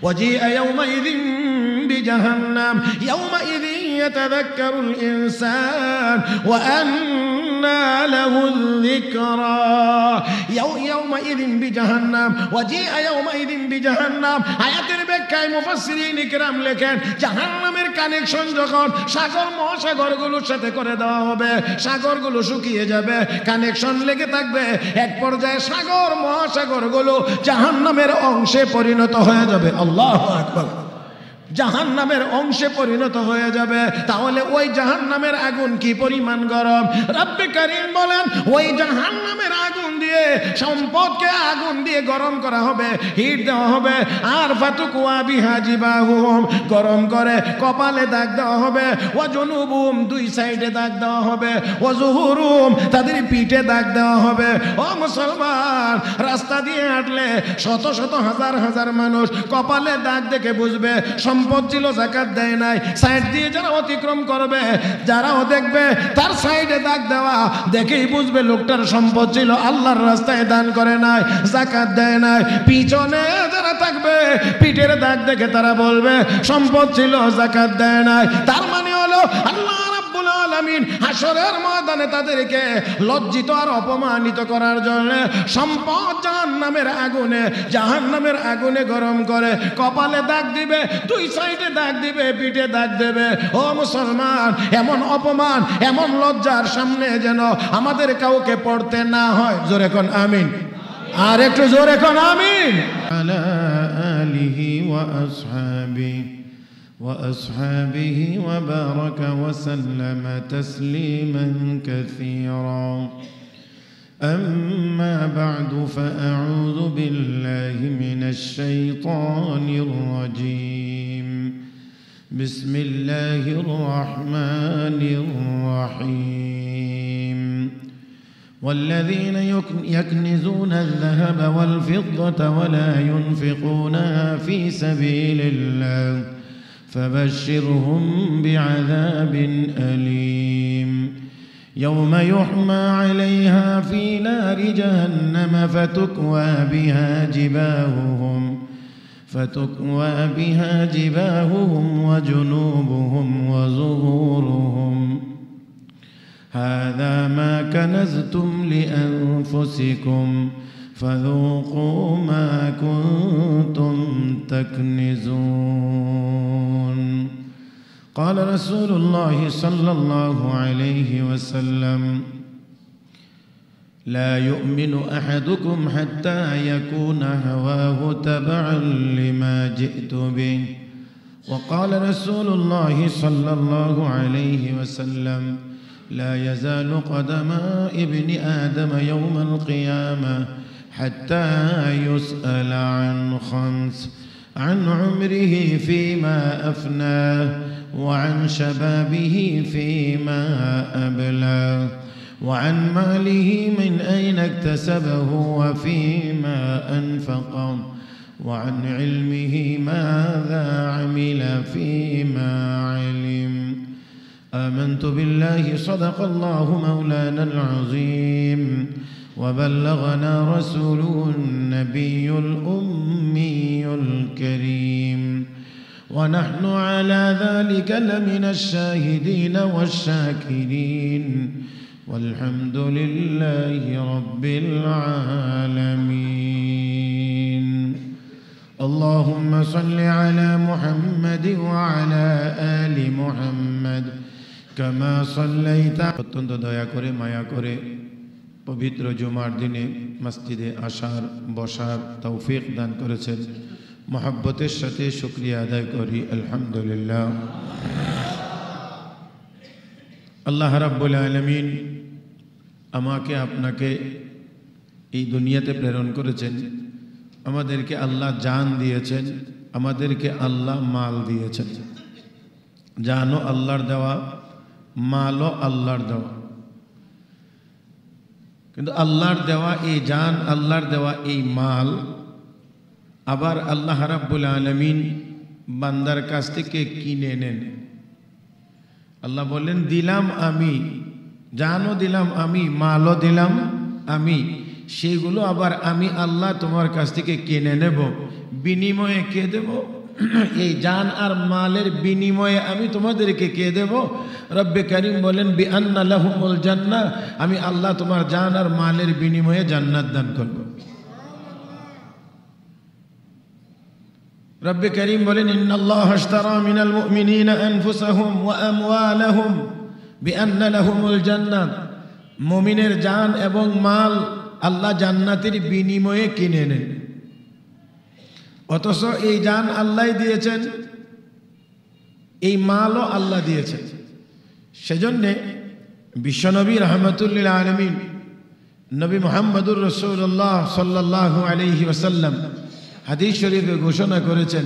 وجيء يومئذ بجهنم يومئذ يتذكر الإنسان وأنى له الذكرى يومئذ بجهنم وجيء يومئذ بجهنم আয়াতের ব্যাখ্যায় মুফাসসিরিন ইকরাম লেখেন জাহান্নামের কানেকশন যখন সাগর মহাসাগরগুলোর সাথে করে দেওয়া হবে, সাগরগুলো শুকিয়ে যাবে, কানেকশন লেগে থাকবে, এক পর্যায়ে সাগর মহাসাগরগুলো জাহান্নামের অংশে পরিণত হয়ে যাবে। আল্লাহু আকবার। জাহান্নামের অংশে পরিণত হয়ে যাবে। তাহলে ওই জাহান্নামের আগুন কি পরিমাণ গরম! রব্বে কারীম বলেন ওই জাহান্নামের আগুন দিয়ে সম্পদকে আগুন দিয়ে গরম করা হবে, হিট দেওয়া হবে। আর ফাতুকুয়া বিহা জিবাহুম, গরম করে কপালে দাগ দেওয়া হবে, ওয়া জুনুবুহুম, দুই সাইডে দাগ দেওয়া হবে, ওয়া জুহুরুহুম, তাদের পিঠে দাগ দেওয়া হবে। ও মুসলমান, রাস্তা দিয়ে হাঁটলে শত শত হাজার হাজার মানুষ কপালে দাগ দেখে বুঝবে সম্পদ ছিল, যাকাত দেয় নাই। সাইড দিয়ে যারা অতিক্রম করবে, যারাও দেখবে তার সাইডে দাগ দেওয়া, দেখেই বুঝবে লোকটার সম্পদ ছিল, আল্লাহর রাস্তায় দান করে নাই, যাকাত দেয় নাই। পিছনে যারা থাকবে পিঠের দাগ দেখে তারা বলবে সম্পদ ছিল, যাকাত দেয় নাই। তার মানে হলো আল্লাহ রাব্বুল আলামিন হাশরের ময়দানে তাদেরকে লজ্জিত আর অপমানিত করার জন্য সম্পদ জাহান্নামের আগুনে গরম করে কপালে দাগ দিবে, দুই সাইডে দাগ দিবে, পিঠে দাগ দেবে। ও মুসলমান, এমন অপমান, এমন লজ্জার সামনে যেন আমাদের কাউকে পড়তে না হয়। জোরে কোন আমিন, আর একটু জোরে কোন আমিন। আলা আলিহি ওয়া وأصحابه وبارك وسلم تسليما كثيرا. أما بعد فأعوذ بالله من الشيطان الرجيم. بسم الله الرحمن الرحيم. والذين يكنزون الذهب والفضة ولا ينفقونها في سبيل الله فبشرهم بعذاب أليم. يوم يحمى عليها في نار جهنم فتكوى بها جباههم وجنوبهم وظهورهم هذا ما كنزتم لأنفسكم فذوقوا ما كنتم تكنزون. قال رسول الله صلى الله عليه وسلم لا يؤمن أحدكم حتى يكون هواه تبعا لما جئت به. وقال رسول الله صلى الله عليه وسلم لا يزال قدم ابن آدم يوم القيامة حتى يسأل عن خمس: عن عمره فيما أفناه، وعن شبابه فيما أبلاه، وعن ماله من أين اكتسبه وفيما أنفقه، وعن علمه ماذا عمل فيما علم. آمنت بالله صدق الله مولانا العظيم وبلغنا رسوله النبي الأمي الكريم ونحن على ذلك لمن الشاهدين والشاكرين والحمد لله رب العالمين. اللهم صل على محمد وعلى آل محمد كما صليت. অত্যন্ত দয়া করে মায়া করে পবিত্র জুমার দিনে মসজিদে আসার বসার তৌফিক দান করেছেন। মহব্বতের সাথে শুকরিয়া আদায় করি আলহামদুলিল্লাহ। আল্লাহ রাব্বুল আলামিন আমাকে আপনাকে এই দুনিয়াতে প্রেরণ করেছেন। আমাদেরকে আল্লাহ জান দিয়েছেন, আমাদেরকে আল্লাহ মাল দিয়েছেন। জানও আল্লাহর দেওয়া, মালও আল্লাহর দেওয়া। কিন্তু আল্লাহর দেওয়া এই জান, আল্লাহর দেওয়া এই মাল আবার আল্লাহ রাব্বুল আলামিন বান্দার কাছ থেকে কিনে নেন। আল্লাহ বলেন দিলাম আমি, জানও দিলাম আমি, মালও দিলাম আমি, সেইগুলো আবার আমি আল্লাহ তোমার কাছ থেকে কিনে নেব, বিনিময়ে কে দেব? এই জান আর মালের বিনিময়ে আমি তোমাদেরকে কে দেব? রব্বে কারীম বলেন বিআন্না লাহুমুল জান্নাহ, আমি আল্লাহ তোমার জান আর মালের বিনিময়ে জান্নাত দান করব। রব্বে কারীম বলেন ইন্নাল্লাহা আশতারা মিনাল মুমিনিনা আনফুসাহুম ওয়া আমওয়ালাহুম বিআন্না লাহুমুল জান্নাহ, মুমিনের জান এবং মাল আল্লাহ জান্নাতের বিনিময়ে কিনে নেন। অথচ এই জান আল্লাহ দিয়েছেন, এই মালও আল্লাহ দিয়েছেন। সেজন্যে বিশ্বনবী রাহমাতুল্লিল আলামিন নবী মুহাম্মদুর রাসূলুল্লাহ সাল্লাল্লাহু আলাইহি ওয়াসাল্লাম হাদিস শরীফে ঘোষণা করেছেন,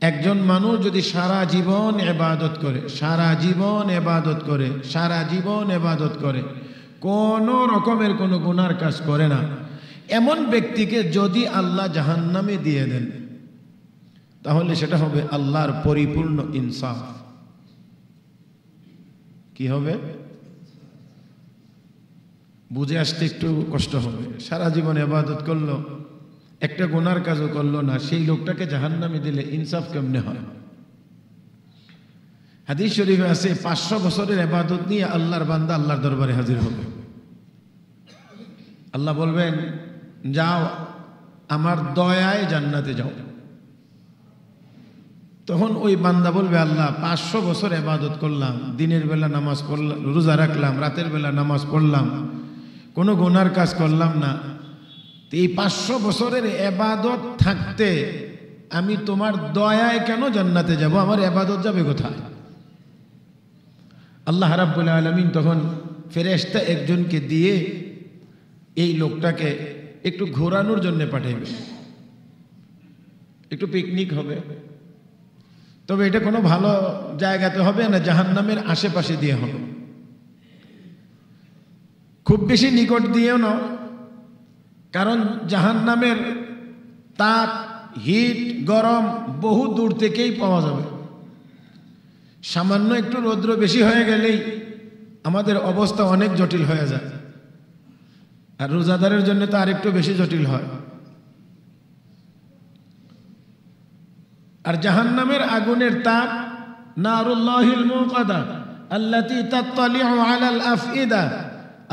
একজন মানুষ যদি সারা জীবন ইবাদত করে, সারা জীবন ইবাদত করে, সারা জীবন ইবাদত করে, কোনো রকমের কোনো গুনার কাজ করে না, এমন ব্যক্তিকে যদি আল্লাহ জাহান্নামে দিয়ে দেন, তাহলে সেটা হবে আল্লাহর পরিপূর্ণ ইনসাফ। কি হবে? বুঝে আসতে একটু কষ্ট হবে। সারা জীবন ইবাদত করলো, একটা গুনার কাজও করলো না, সেই লোকটাকে জাহান্নামে দিলে ইনসাফ কেমনে হয়? হাদিস শরীফে আছে 500 বছরের ইবাদত নিয়ে আল্লাহর বান্দা আল্লাহর দরবারে হাজির হবে। আল্লাহ বলবেন যাও আমার দয়ায় জান্নাতে যাও। তখন ওই বান্দা বলবে আল্লাহ 500 বছর ইবাদত করলাম, দিনের বেলা নামাজ পড়লাম, রোজা রাখলাম, রাতের বেলা নামাজ পড়লাম, কোনো গুনার কাজ করলাম না, এই 500 বছরের ইবাদত থাকতে আমি তোমার দয়ায় কেন জান্নাতে যাব? আমার ইবাদত যাবে কোথায়? আল্লাহ রাব্বুল আলামিন তখন ফেরেশতা একজনকে দিয়ে এই লোকটাকে একটু ঘোরানোর জন্য পাঠাইবে, একটু পিকনিক হবে। তবে এটা কোনো ভালো জায়গাতে হবে না, জাহান্নামের আশেপাশে দিয়ে হবে, খুব বেশি নিকট দিয়েও না, কারণ জাহান্নামের তাপ, হিট, গরম বহু দূর থেকেই পাওয়া যাবে। সামান্য একটু রৌদ্র বেশি হয়ে গেলেই আমাদের অবস্থা অনেক জটিল হয়ে যায়, আর রোজাদারের জন্য তো আরেকটু বেশি জটিল হয়। আর জাহান্নামের আগুনের তাপ নারুল্লাহিল মুকাদা আল্লাতী তাত্তালিউ আলাল আফইদা,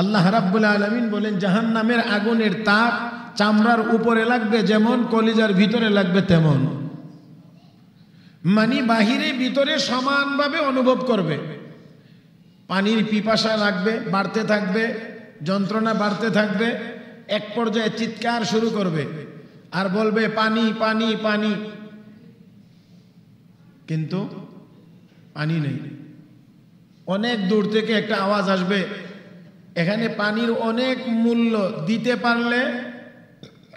আল্লাহ রাব্বুল আলামিন বলেন জাহান্নামের আগুনের তাপ চামড়ার উপরে লাগবে যেমন, কলিজার ভিতরে লাগবে তেমন, মানে বাহিরে ভিতরে সমানভাবে অনুভব করবে। পানির পিপাসা লাগবে, বাড়তে থাকবে, যন্ত্রণা বাড়তে থাকবে, এক পর্যায়ে চিৎকার শুরু করবে আর বলবে পানি পানি পানি, কিন্তু পানি নেই। অনেক দূর থেকে একটা আওয়াজ আসবে, এখানে পানির অনেক মূল্য, দিতে পারলে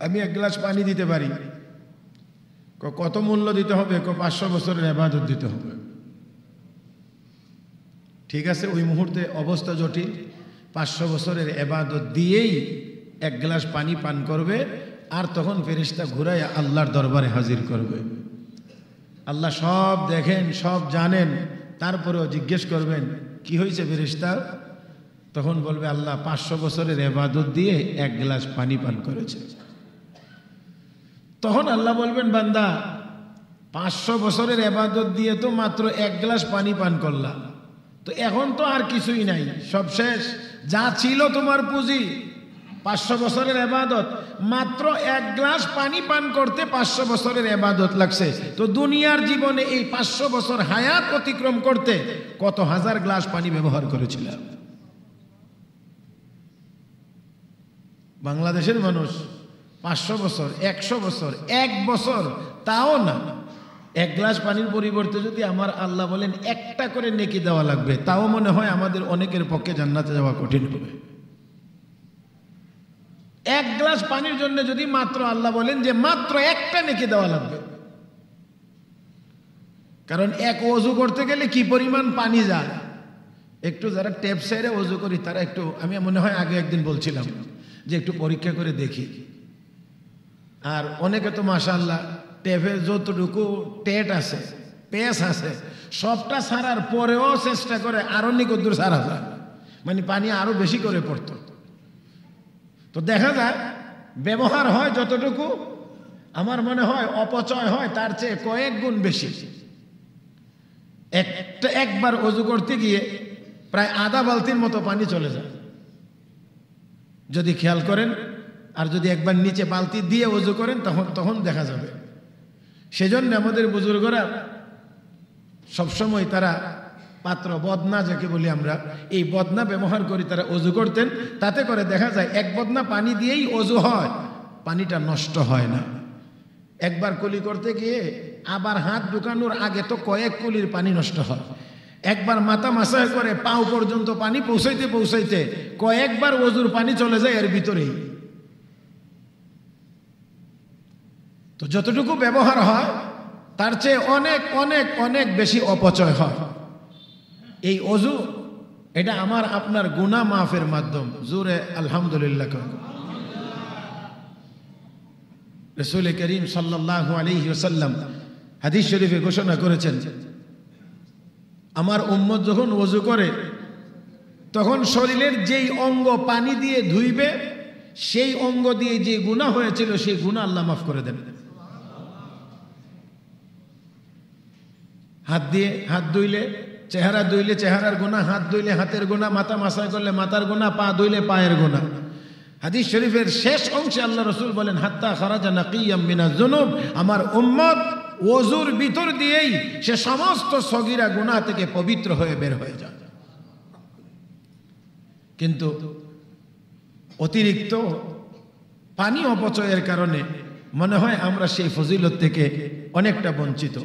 আমি 1 গ্লাস পানি দিতে পারি। কত মূল্য দিতে হবে? 500 বছরের ইবাদত দিতে হবে। ঠিক আছে, ওই মুহূর্তে অবস্থা জটিল, 500 বছরের ইবাদত দিয়েই 1 গ্লাস পানি পান করবে, আর তখন ফেরেশতা ঘুরাইয়া আল্লাহর দরবারে হাজির করবে। আল্লাহ সব দেখেন, সব জানেন, তারপরেও জিজ্ঞেস করবেন কি হয়েছে ফেরেশতা? তখন বলবে আল্লাহ 500 বছরের ইবাদত দিয়ে 1 গ্লাস পানি পান করেছে। তখন আল্লাহ বলবেন বান্দা 500 বছরের ইবাদত দিয়ে তো মাত্র 1 গ্লাস পানি পান করলাম, তো এখন তো আর কিছুই নাই, সব শেষ, যা ছিল তোমার পুঁজি 500 বছরের ইবাদত, মাত্র 1 গ্লাস পানি পান করতে 500 বছরের ইবাদত লাগছে। তো দুনিয়ার জীবনে এই 500 বছর হায়াত অতিক্রম করতে কত হাজার গ্লাস পানি ব্যবহার করেছিলাম। বাংলাদেশের মানুষ 500 বছর, 100 বছর, 1 বছর তাও না, 1 গ্লাস পানির পরিবর্তে যদি আমার আল্লাহ বলেন একটা করে নেকি দেওয়া লাগবে, তাও মনে হয় আমাদের অনেকের পক্ষে জান্নাতে যাওয়া কঠিন হবে। 1 গ্লাস পানির জন্য যদি মাত্র আল্লাহ বলেন যে মাত্র একটা নেকি দেওয়া লাগবে, কারণ এক ওযু করতে গেলে কি পরিমাণ পানি যায়। একটু যারা ট্যাপ সাইডে ওযু করি তারা একটু, আমি মনে হয় আগে একদিন বলছিলাম যে একটু পরীক্ষা করে দেখি। আর অনেকে তো মাশাআল্লাহ ট্যাপের যতটুকু টেট আছে, পেস আছে, সবটা ছাড়ার পরেও চেষ্টা করে আরো নিকট দূর ছাড়া যায়, মানে পানি আরো বেশি করে পড়তো। তো দেখা যায় ব্যবহার হয় যতটুকু, আমার মনে হয় অপচয় হয় তার চেয়ে কয়েক গুণ বেশি। একবার ওযু করতে গিয়ে প্রায় আধা বালতির মতো পানি চলে যায় যদি খেয়াল করেন। আর যদি একবার নিচে বালতি দিয়ে ওযু করেন তখন দেখা যাবে। সেজন্য আমাদের বুজুর্গরা সবসময় তারা পাত্র বদনা যাকে বলি আমরা, এই বদনা ব্যবহার করে তারা ওযু করতেন। তাতে করে দেখা যায় এক বদনা পানি দিয়েই ওযু হয়, পানিটা নষ্ট হয় না। একবার কুলি করতে গিয়ে আবার হাত ঢুকানোর আগে তো কয়েক কুলির পানি নষ্ট হয়। একবার মাথা মাসাজ করে পাও পর্যন্ত পানি পৌঁছাইতে পৌঁছাইতে কয়েকবার ওযুর পানি চলে যায় এর ভিতরেই। তো যতটুকু ব্যবহার হয় তার চেয়ে অনেক অনেক অনেক বেশি অপচয় হয়। এই ওযু এটা আমার আপনার গুনাহ মাফের মাধ্যম। জোরে আলহামদুলিল্লাহ। রাসূল করিম সাল্লাল্লাহু আলাইহি ওয়াসাল্লাম হাদিস শরীফে ঘোষণা করেছেন, আমার উম্মত যখন ওযু করে তখন শরীরের যেই অঙ্গ পানি দিয়ে ধুইবে সেই অঙ্গ দিয়ে যে গুনাহ হয়েছিল সেই গুনাহ আল্লাহ মাফ করে দেন। হাত দিয়ে হাত ধুইলে, চেহারা ধুইলে চেহারার গুনাহ, হাত ধুইলে হাতের গুনাহ, মাথা মাসাজ করলে মাথার গুনাহ, পা ধুইলে পায়ের গুনাহ। হাদিস শরীফের শেষ অংশে আল্লাহ রাসূল বলেন, হাত্তা খারাজা নাকিয়াম মিনাজ যুনুব, আমার উম্মত ওযুর ভিতর দিয়েই সে সমস্ত সগীরা গুনাহ থেকে পবিত্র হয়ে বের হয়ে যায়। কিন্তু অতিরিক্ত পানি অপচয়ের কারণে মনে হয় আমরা সেই ফজিলত থেকে অনেকটা বঞ্চিত।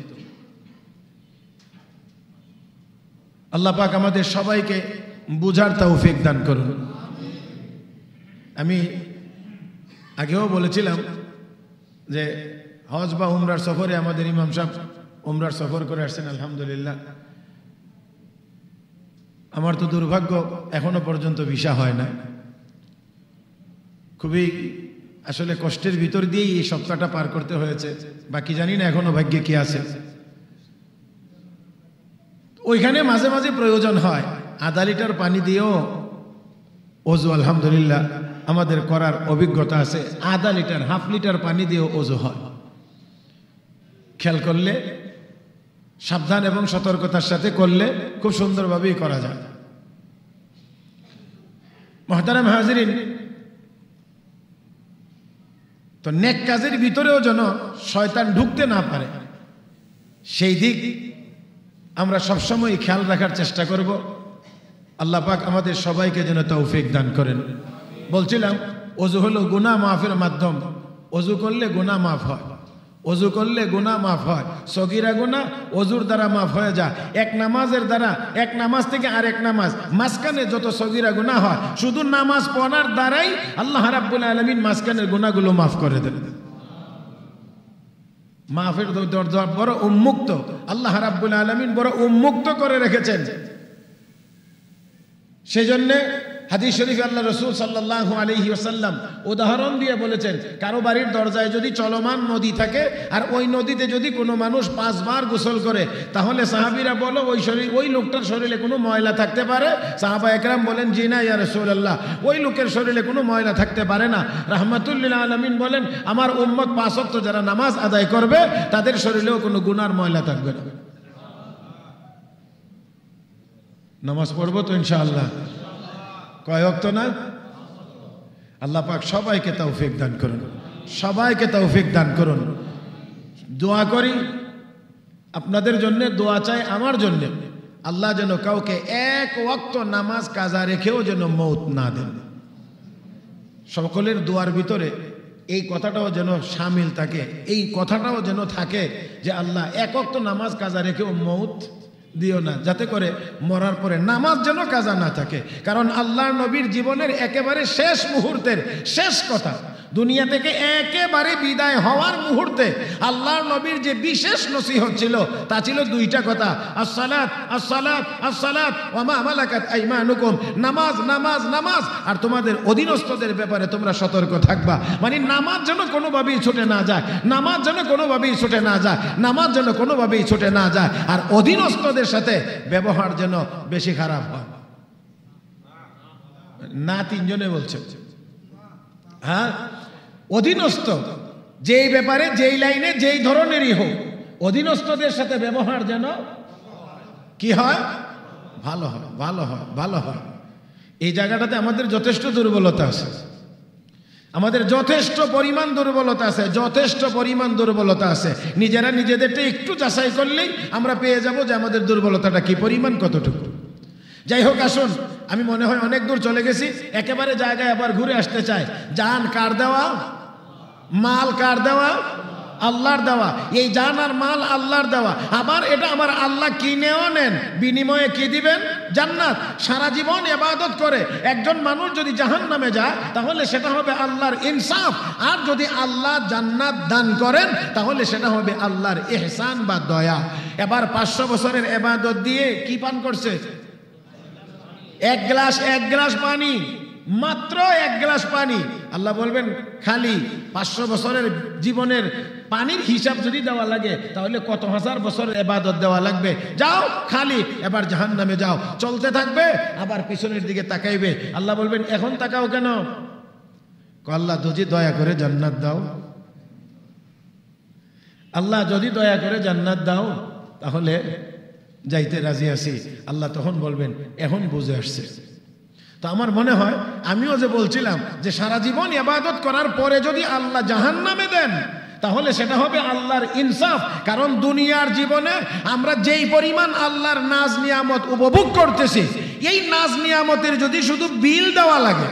আল্লাহ পাক আমাদের সবাইকে বুঝার তৌফিক দান করুন। আমি আগেও বলেছিলাম যে হজ বা উমরার সফরে আমাদের ইমাম সাহেব উমরার সফর করে আসছেন, আলহামদুলিল্লাহ। আমার তো দুর্ভাগ্য এখনো পর্যন্ত ভিসা হয় না। খুবই আসলে কষ্টের ভিতর দিয়েই এই সপ্তাহটা পার করতে হয়েছে। বাকি জানি না এখনো ভাগ্যে কি আছে। ওইখানে মাঝে মাঝে প্রয়োজন হয় আধা লিটার পানি দিয়েও ওযু, আলহামদুলিল্লাহ আমাদের করার অভিজ্ঞতা আছে। আধা লিটার, হাফ লিটার পানি দিয়েও ওযু হয়। খেয়াল করলে, সাবধান এবং সতর্কতার সাথে করলে খুব সুন্দরভাবেই করা যায়। মুহতারাম হাজিরিন, তো নেক কাজের ভিতরেও যেন শয়তান ঢুকতে না পারে সেই দিক আমরা সবসময় খেয়াল রাখার চেষ্টা করব। আল্লাহ পাক আমাদের সবাইকে যেন তৌফিক দান করেন। বলছিলাম ওযু হলো গুনাহ মাফের মাধ্যম। ওযু করলে গুনাহ মাফ হয়, ওযু করলে গুনাহ মাফ হয়। সগীরা গুনাহ ওযুর দ্বারা মাফ হয়ে যায়। এক নামাজের দ্বারা, এক নামাজ থেকে আরেক নামাজ মাঝখানে যত সগীরা গুনাহ হয় শুধু নামাজ পড়ার দ্বারাই আল্লাহ রাব্বুল আলামিন মাঝখানের গুনাহগুলো মাফ করে দেন। মাফের দরজা বড় উন্মুক্ত, আল্লাহ রাব্বুল আলামিন বড় উন্মুক্ত করে রেখেছেন। সেজন্য হাদিস শরীফে আল্লাহ রাসূল সাল্লাল্লাহু আলাইহি ওয়াসাল্লাম উদাহরণ দিয়ে বলেছেন, কারো বাড়ির দরজায় যদি চলমান নদী থাকে আর ওই নদীতে যদি কোনো মানুষ 5 বার গোসল করে, তাহলে সাহাবীরা বলো ওই লোকটার শরীরে কোনো ময়লা থাকতে পারে? সাহাবা একরাম বলেন, জি না ইয়া রাসূলুল্লাহ, ওই লোকের শরীরে কোনো ময়লা থাকতে পারে না। রাহমাতুল লিল আলামিন বলেন, আমার উম্মত 5 ওয়াক্ত যারা নামাজ আদায় করবে তাদের শরীরেও কোনো গুনার ময়লা থাকবে না। নামাজ পড়বো তো ইনশাআল্লাহ। কয় ওয়াক্ত না? আল্লাহ পাক সবাইকে তৌফিক দান করুন, সবাইকে তৌফিক দান করুন। দোয়া করি আপনাদের জন্য, দোয়া চাই আমার জন্য, আল্লাহ যেন কাউকে এক ওয়াক্ত নামাজ কাজা রেখেও যেন মৌত না দেন। সকলের দোয়ার ভিতরে এই কথাটাও যেন শামিল থাকে, এই কথাটাও যেন থাকে যে আল্লাহ এক ওয়াক্ত নামাজ কাজা রেখেও মৌত দিও না, যাতে করে মরার পরে নামাজ যেন কাজা না থাকে। কারণ আল্লাহর নবীর জীবনের একেবারে শেষ মুহূর্তের শেষ কথা, দুনিয়া থেকে একেবারে বিদায় হওয়ার মুহূর্তে আল্লাহর নবীর যে বিশেষ নসিহত ছিল তা ছিল 2টা কথা, আসসালাত আসসালাত আসসালাত ওয়া মা মালাকাত আইমানুকুম, নামাজ নামাজ নামাজ, আর তোমাদের অধীনস্থদের ব্যাপারে তোমরা সতর্ক থাকবা। মানে নামাজ যেন কোনোভাবেই ছুটে না যায়, নামাজ যেন কোনোভাবেই ছুটে না যায়, নামাজ যেন কোনোভাবেই ছুটে না যায়। আর অধীনস্থদের সাথে ব্যবহার যেন বেশি খারাপ হয় না। 3 জনে বলছে, হ্যাঁ, অধীনস্থ যেই ব্যাপারে যেই লাইনে যেই ধরনেরই হোক, অধীনস্থদের সাথে ব্যবহার যেন কি হয়, ভালো হয়, ভালো হয়, ভালো হয়। এই জায়গাটাতে আমাদের যথেষ্ট দুর্বলতা আছে, আমাদের যথেষ্ট পরিমাণ দুর্বলতা আছে, যথেষ্ট পরিমাণ দুর্বলতা আছে। নিজেরা নিজেদেরটা একটু যাচাই করলেই আমরা পেয়ে যাব যে আমাদের দুর্বলতাটা কি পরিমাণ, কতটুকু। যাই হোক, আসুন, আমি মনে হয় অনেক দূর চলে গেছি, একেবারে জায়গায় আবার ঘুরে আসতে চাই। জান কার দেওয়া, মাল কার দেওয়া, আল্লাহর দেওয়া। এই জান আর মাল আল্লাহর দেওয়া। আবার এটা আমার আল্লাহ কিনেও নেন, বিনিময়ে কি দিবেন, জান্নাত। সারা জীবন ইবাদত করে একজন মানুষ যদি জাহান্নামে যায় তাহলে সেটা হবে আল্লাহর ইনসাফ, আর যদি আল্লাহ জান্নাত দান করেন তাহলে সেটা হবে আল্লাহর ইহসান বা দয়া। এবার 500 বছরের ইবাদত দিয়ে কি পান করছে, এক গ্লাস পানি, মাত্র এক গ্লাস পানি। আল্লাহ বলবেন খালি 500 বছরের জীবনের পানির হিসাব যদি দেওয়া লাগে তাহলে কত হাজার বছরের ইবাদত দেওয়া লাগবে। যাও খালি, এবার জাহান্নামে যাও। চলতে থাকবে, আবার পিছনের দিকে তাকাইবে। আল্লাহ বলবেন এখন তাকাও কেন? আল্লাহ যদি দয়া করে জান্নাত দাও, আল্লাহ যদি দয়া করে জান্নাত দাও তাহলে যাইতে রাজি আছি। আল্লাহ তখন বলবেন এখন বুঝে আসছে। তো আমার মনে হয় আমিও যে বলছিলাম যে সারা জীবন ইবাদত করার পরে যদি আল্লাহ জাহান্নামে দেন তাহলে সেটা হবে আল্লাহর ইনসাফ। কারণ দুনিয়ার জীবনে আমরা যেই পরিমাণ আল্লাহর নাজ নিয়ামত উপভোগ করতেছি, এই নাজ নিয়ামতের যদি শুধু বিল দেওয়া লাগে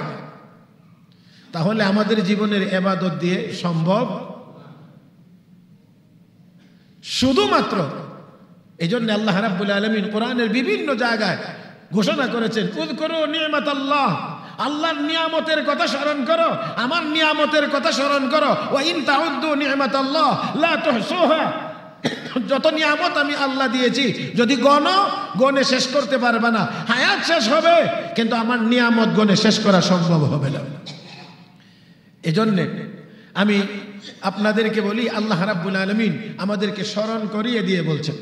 তাহলে আমাদের জীবনের ইবাদত দিয়ে সম্ভব। শুধুমাত্র এই জন্য আল্লাহ রাব্বুল আলামিন কোরআনের বিভিন্ন জায়গায় ঘোষণা করেছেন, উযকুরু নি'মাতাল্লাহ, আল্লাহর নিয়ামতের কথা স্মরণ করো, আমার নিয়ামতের কথা স্মরণ করো। ওয়া ইন তাউদ্দু নি'মাতাল্লাহ লা তুহসুহা, যত নিয়ামত আমি আল্লাহ দিয়েছি যদি গণে শেষ করতে পারবে না। হায়াত শেষ হবে কিন্তু আমার নিয়ামত গণে শেষ করা সম্ভব হবে না। এজন্য আমি আপনাদেরকে বলি, আল্লাহ রাব্বুল আলামিন আমাদেরকে স্মরণ করিয়ে দিয়ে বলছেন,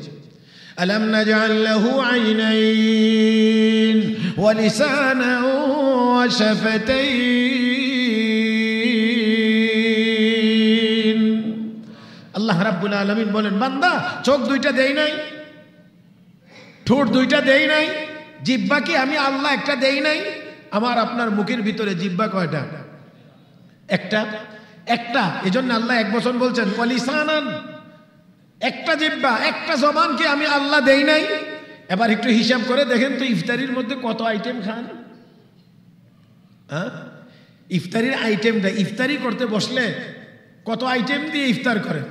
ألم نجعل له عينين ولسانا وشفتين। আল্লাহ রাব্বুল আলামিন বলেন, বান্দা চোখ দুইটা দেই নাই, ঠোঁট দুইটা দেই নাই, জিহ্বা কি আমি আল্লাহ একটা দেই নাই? আমার আপনার মুখের ভিতরে জিহ্বা কয়টা? একটা। এজন্য আল্লাহ এক বছর বলছেন ওয়ালিসানান, একটা জিহ্বা, একটা জবানকে আমি আল্লাহ দেই নাই। এবার একটু হিসাব করে দেখেন তো ইফতারির মধ্যে কত আইটেম খান। ইফতারির আইটেমটা, ইফতারি করতে বসলে কত আইটেম দিয়ে ইফতার করে?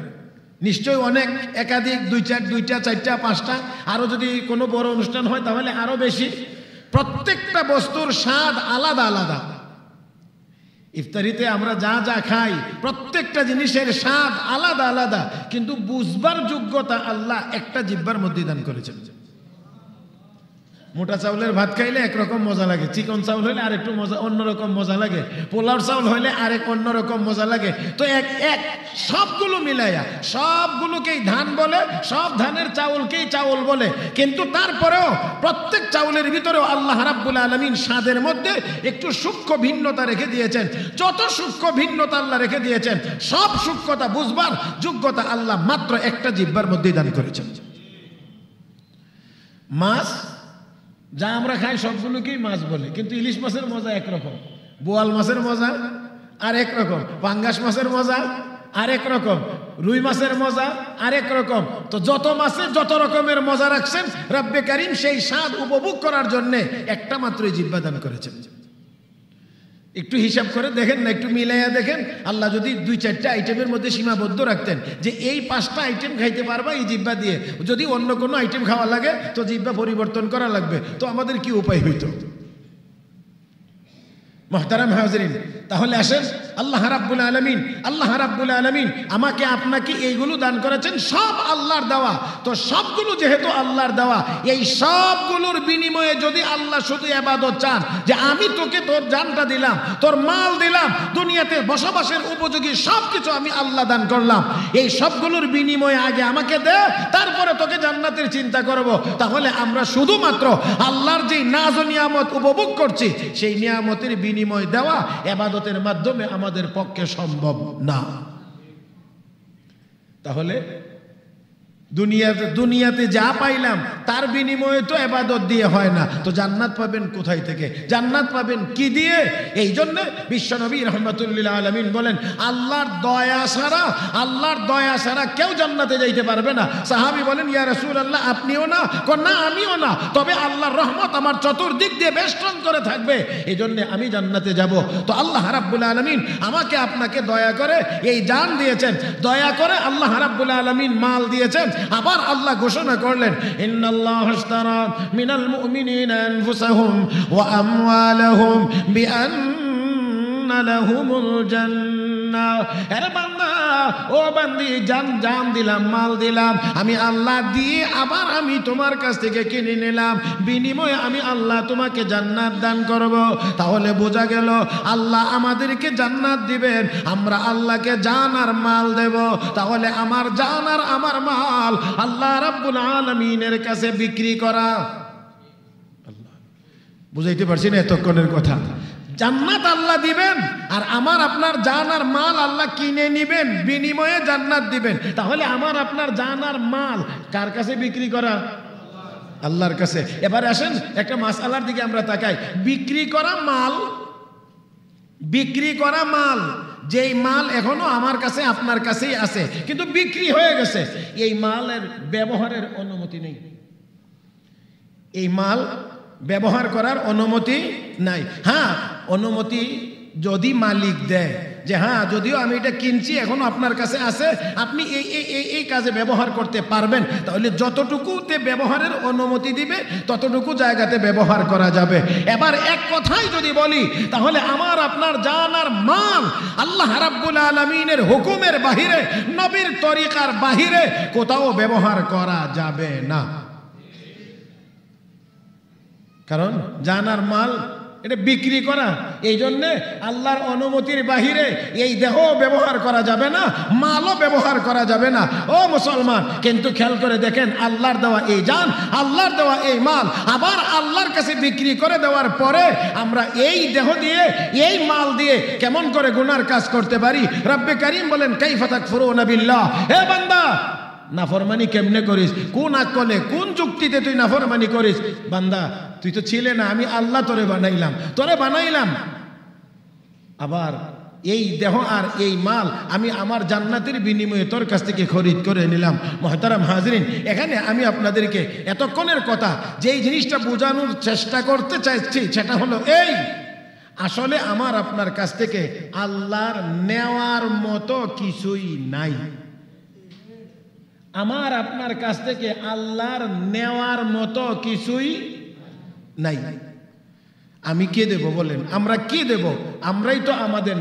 নিশ্চয়ই অনেক, একাধিক, দুইটা, চারটা, পাঁচটা, আরো যদি কোনো বড় অনুষ্ঠান হয় তাহলে আরো বেশি। প্রত্যেকটা বস্তুর স্বাদ আলাদা আলাদা। ইফতারিতে আমরা যা যা খাই প্রত্যেকটা জিনিসের স্বাদ আলাদা আলাদা, কিন্তু বুঝবার যোগ্যতা আল্লাহ একটা জিহ্বার মধ্যে দান করেছেন। মোটা চাউলের ভাত খাইলে একরকম মজা লাগে, চিকন চাউল হইলে আরেকটু মজা, অন্যরকম মজা লাগে, পোলাও চাউল হইলে আরেক অন্যরকম মজা লাগে। তো এক সবগুলো মিলাইয়া, সবগুলোকেই ধান বলে, সব ধানের চাউলকেই চাউল বলে, কিন্তু তারপরেও প্রত্যেক চাউলের ভিতরেও আল্লাহ রাব্বুল আলামিন স্বাদের মধ্যে একটু সূক্ষ্ম ভিন্নতা রেখে দিয়েছেন। যত সূক্ষ্ম ভিন্নতা আল্লাহ রেখে দিয়েছেন, সব সূক্ষ্মতা বুঝবার যোগ্যতা আল্লাহ মাত্র একটা জিহ্বার মধ্যেই দান করেছেন। মাছ যা আমরা খাই সবগুলোকেই মাছ বলে, কিন্তু ইলিশ মাছের মজা একরকম, বোয়াল মাছের মজা আরেক রকম, পাঙ্গাস মাছের মজা আরেক রকম, রুই মাছের মজা আরেক রকম। তো যত মাছে যত রকমের মজা রাখছেন রব্বে কারীম সেই স্বাদ উপভোগ করার জন্য একটা মাত্রই জিহ্বা দান করেছেন। একটু হিসাব করে দেখেন না, একটু মিলাইয়া দেখেন, আল্লাহ যদি 2-4টা আইটেমের মধ্যে সীমাবদ্ধ রাখতেন যে এই 5টা আইটেম খাইতে পারবা এই জিহ্বা দিয়ে, যদি অন্য কোনো আইটেম খাওয়া লাগে তো জিহ্বা পরিবর্তন করা লাগবে, তো আমাদের কি উপায় হইতো? মুহতারাম হাজিরিন, তাহলে আসেন আল্লাহ রাব্বুল আলামিন আমাকে আপনাকে এইগুলো দান করেছেন, সব আল্লাহর দেওয়া। তো সবগুলো যেহেতু আল্লাহর দেওয়া, এই সবগুলোর বিনিময়ে যদি আল্লাহ শুধু ইবাদত চান যে আমি তোকে তোর জানটা দিলাম, তোর মাল দিলাম, দুনিয়াতে বসবাসের উপযোগী সবকিছু আমি আল্লাহ দান করলাম, এই সবগুলোর বিনিময়ে আগে আমাকে দে, তারপরে তোকে জান্নাতের চিন্তা করব, তাহলে আমরা শুধুমাত্র আল্লাহর যে নাজ ও নিয়ামত উপভোগ করছি সেই নিয়ামতের বিনিময় দেওয়া ইবাদতের মাধ্যমে আমাদের পক্ষে সম্ভব না। তাহলে দুনিয়াতে যা পাইলাম তার বিনিময়ে তো ইবাদত দিয়ে হয় না, তো জান্নাত পাবেন কোথায় থেকে? জান্নাত পাবেন কি দিয়ে? এই জন্য বিশ্বনবী রাহমাতুল্লিল আলামিন বলেন, আল্লাহর দয়া ছাড়া কেউ জান্নাতে যাইতে পারবে না। সাহাবী বলেন, ইয়া রাসূলুল্লাহ আপনিও না? না আমিও না, তবে আল্লাহর রহমত আমার চতুর্দিক দিয়ে বেষ্টন করে থাকবে, এই জন্য আমি জান্নাতে যাব। তো আল্লাহ রাব্বুল আলামিন আমাকে আপনাকে দয়া করে এই জান দিয়েছেন, দয়া করে আল্লাহ রাব্বুল আলামিন মাল দিয়েছেন। আবার আল্লাহ ঘোষণা করলেন, ইন্নাল্লাহা আশতারা মিনাল মুমিনিনা আনফুসাহুম ওয়া আমওয়ালাহুম বিআন্না লাহুমুল জান্নাহ। আরে বান্দা, ও বান্দি, জান দিলাম, মাল দিলাম, আমি আল্লাহ দিয়ে আবার আমি তোমার কাছ থেকে কিনে নিলাম, বিনিময়ে আমি আল্লাহ তোমাকে জান্নাত দান করব। তাহলে বোঝা গেল আল্লাহ আমাদেরকে জান্নাত দিবেন, আমরা আল্লাহকে জান আর মাল দেব। তাহলে আমার জান আর আমার মাল আল্লাহ রাব্বুল আলামিনের কাছে বিক্রি করা। আল্লাহ, বুঝাইতে পারছি না এতক্ষণের কথা? জান্নাত আল্লাহ দিবেন আর আমার আপনার জান আর মাল আল্লাহ কিনে নিবেন, বিনিময়ে জান্নাত দিবেন। তাহলে আমার আপনার জান আর মাল কার কাছে বিক্রি করা? আল্লাহর কাছে। এবার আসেন একটা মাসআলার দিকে আমরা তাকাই। বিক্রি করা মাল, যেই মাল এখনো আমার কাছে আপনার কাছেই আছে কিন্তু বিক্রি হয়ে গেছে, এই মালের ব্যবহারের অনুমতি নেই। এই মাল ব্যবহার করার অনুমতি নাই। হ্যাঁ, অনুমতি যদি মালিক দেয় যে হ্যাঁ, যদিও আমি এটা কিনছি এখনো আপনার কাছে আছে, আপনি এই কাজে ব্যবহার করতে পারবেন, তাহলে যতটুকুতে ব্যবহারের অনুমতি দিবে ততটুকু জায়গাতে ব্যবহার করা যাবে। এবার এক কথাই যদি বলি, তাহলে আমার আপনার জান আর মাল আল্লাহ রাব্বুল আলামিনের হুকুমের বাহিরে, নবীর তরিকার বাহিরে কোথাও ব্যবহার করা যাবে না। কারণ জান আর মাল এটা বিক্রি করা, এই জন্যে আল্লাহর অনুমতির বাহিরে এই দেহ ব্যবহার করা যাবে না, মালও ব্যবহার করা যাবে না। ও মুসলমান, কিন্তু খেয়াল করে দেখেন, আল্লাহর দেওয়া এই জান, আল্লাহর দেওয়া এই মাল আবার আল্লাহর কাছে বিক্রি করে দেওয়ার পরে আমরা এই দেহ দিয়ে, এই মাল দিয়ে কেমন করে গুনার কাজ করতে পারি? রব্বে কারীম বলেন, কাইফা তাকফুরুনা বিল্লাহ। হে বান্দা, নাফরমানি কেমনে করিস? কোন আকলে, কোন যুক্তিতে তুই নাফরমানি করিস? বান্দা, তুই তো ছিলে না, আমি আল্লাহ তোরে বানাইলাম। আবার এই দেহ আর এই মাল আমি আমার জান্নাতের বিনিময়ে তোর কাছ থেকে খরিদ করে নিলাম। মুহতারাম হাজরিন, এখানে আমি আপনাদেরকে এতক্ষণের কথা যেই জিনিসটা বোঝানোর চেষ্টা করতে চাইছি সেটা হলো এই, আসলে আমার আপনার কাছ থেকে আল্লাহর নেওয়ার মতো কিছুই নাই। আমার আপনার কাছ থেকে আল্লাহর নেওয়ার মতো কিছুই নাই। আমি কে দেব বলেন? আমরা কি দেব? আমরাই তো আমাদের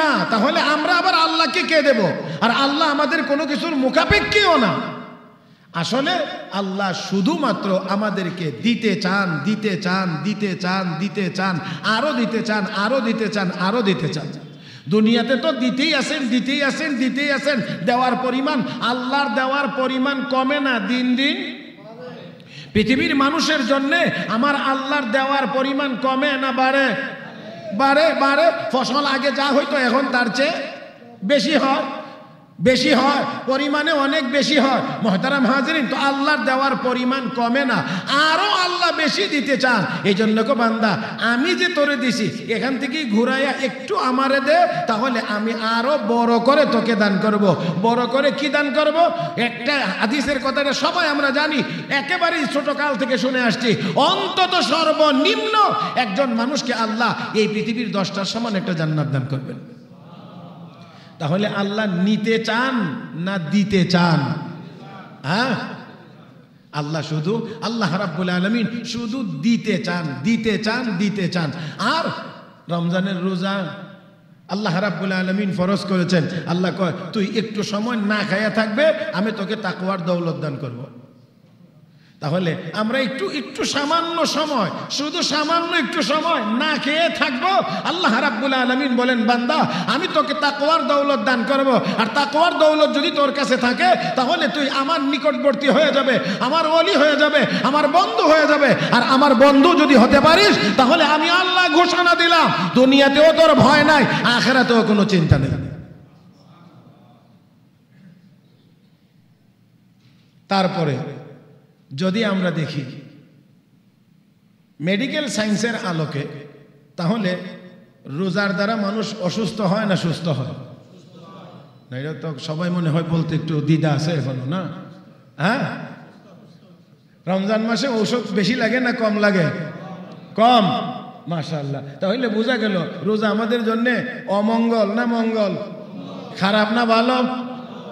না, তাহলে আমরা আবার আল্লাহকে কে দেব? আর আল্লাহ আমাদের কোনো কিছুর মুখাপেক্ষীও না। আসলে আল্লাহ শুধুমাত্র আমাদেরকে দিতে চান, আরো দিতে চান। দুনিয়াতে তো দিতেই আছেন। দেওয়ার পরিমাণ, আল্লাহর দেওয়ার পরিমাণ কমে না, দিন দিন। পৃথিবীর মানুষের জন্য আমার আল্লাহর দেওয়ার পরিমাণ কমে না বাড়ে? ফসল আগে যা হইতো এখন তার চেয়ে বেশি হয়, পরিমাণে অনেক বেশি হয়। মুহতারাম হাজরিন, তো আল্লাহর দেওয়ার পরিমাণ কমে না, আরো আল্লাহ বেশি দিতে চান। এই জন্য কো বান্দা, আমি যে তোরে দিছি এখান থেকেই ঘুরাইয়া একটু আমারে দে, তাহলে আমি আরো বড় করে তোকে দান করব। বড় করে কি দান করব? একটা হাদিসের কথাটা সবাই আমরা জানি, একেবারেই ছোট কাল থেকে শুনে আসছি, অন্তত সর্বনিম্ন একজন মানুষকে আল্লাহ এই পৃথিবীর 10টার সমান একটা জান্নাত দান করবেন। তাহলে আল্লাহ নিতে চান না দিতে চান? হ্যাঁ, আল্লাহ রাব্বুল আলামিন শুধু দিতে চান। আর রমজানের রোজা আল্লাহ রাব্বুল আলামিন ফরজ করেছেন। আল্লাহ কয়, তুই একটু সময় না খাইয়া থাকবে, আমি তোকে তাকওয়ার দৌলত দান করব। তাহলে আমরা একটু সামান্য সময়, শুধু সামান্য একটু সময় না খেয়ে থাকবো। আল্লাহ রাব্বুল আলামিন বলেন, বান্দা আমি তোকে তাকওয়ার দৌলত দান করব, আর তাকওয়ার দৌলত যদি তোর কাছে থাকে তাহলে তুই আমার নিকটবর্তী হয়ে যাবে, আমার ওলি হয়ে যাবে, আমার বন্ধু হয়ে যাবে। আর আমার বন্ধু যদি হতে পারিস তাহলে আমি আল্লাহ ঘোষণা দিলাম, দুনিয়াতেও তোর ভয় নাই, আখিরাতেও কোনো চিন্তা নেই। তারপরে যদি আমরা দেখি মেডিকেল সায়েন্সের আলোকে, তাহলে রোজার দ্বারা মানুষ অসুস্থ হয় না সুস্থ হয়? না, এটা তো সবাই মনে হয় বলতে একটু দ্বিধা আছে এখনো, না? হ্যাঁ, রমজান মাসে ঔষধ বেশি লাগে না কম লাগে? কম। মাশাআল্লাহ, তাহলে বোঝা গেল রোজা আমাদের জন্য অমঙ্গল না মঙ্গল, খারাপ না ভালো?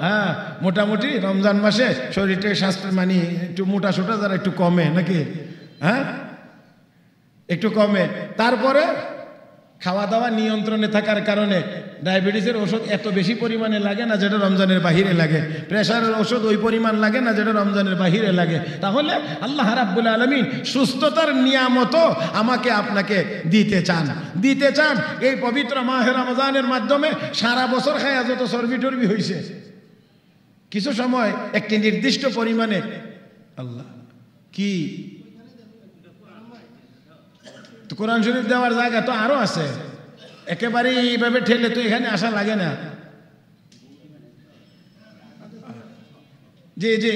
হ্যাঁ, মোটামুটি রমজান মাসে শরীরটা স্বাস্থ্য মানে একটু মোটা সোটা যারা একটু কমে নাকি, হ্যাঁ একটু কমে। তারপরে খাওয়া দাওয়া নিয়ন্ত্রণে থাকার কারণে ডায়াবেটিসের ওষুধ এত বেশি পরিমাণে লাগে না যেটা রমজানের বাহিরে লাগে, প্রেশারের ওষুধ ওই পরিমাণ লাগে না যেটা রমজানের বাহিরে লাগে। তাহলে আল্লাহ রাব্বুল আলামিন সুস্থতার নিয়ামত আমাকে আপনাকে দিতে চান এই পবিত্র মাহে রমজানের মাধ্যমে। সারা বছর খায়া যত চর্বি টর্বি হয়েছে, কিছু সময় একটি নির্দিষ্ট পরিমাণে আল্লাহ কি কোরআন শরীফ দেওয়ার জায়গা তো আরো আছে, একেবারে এইভাবে ঠেলে তো এখানে আসা লাগে না। জি জি,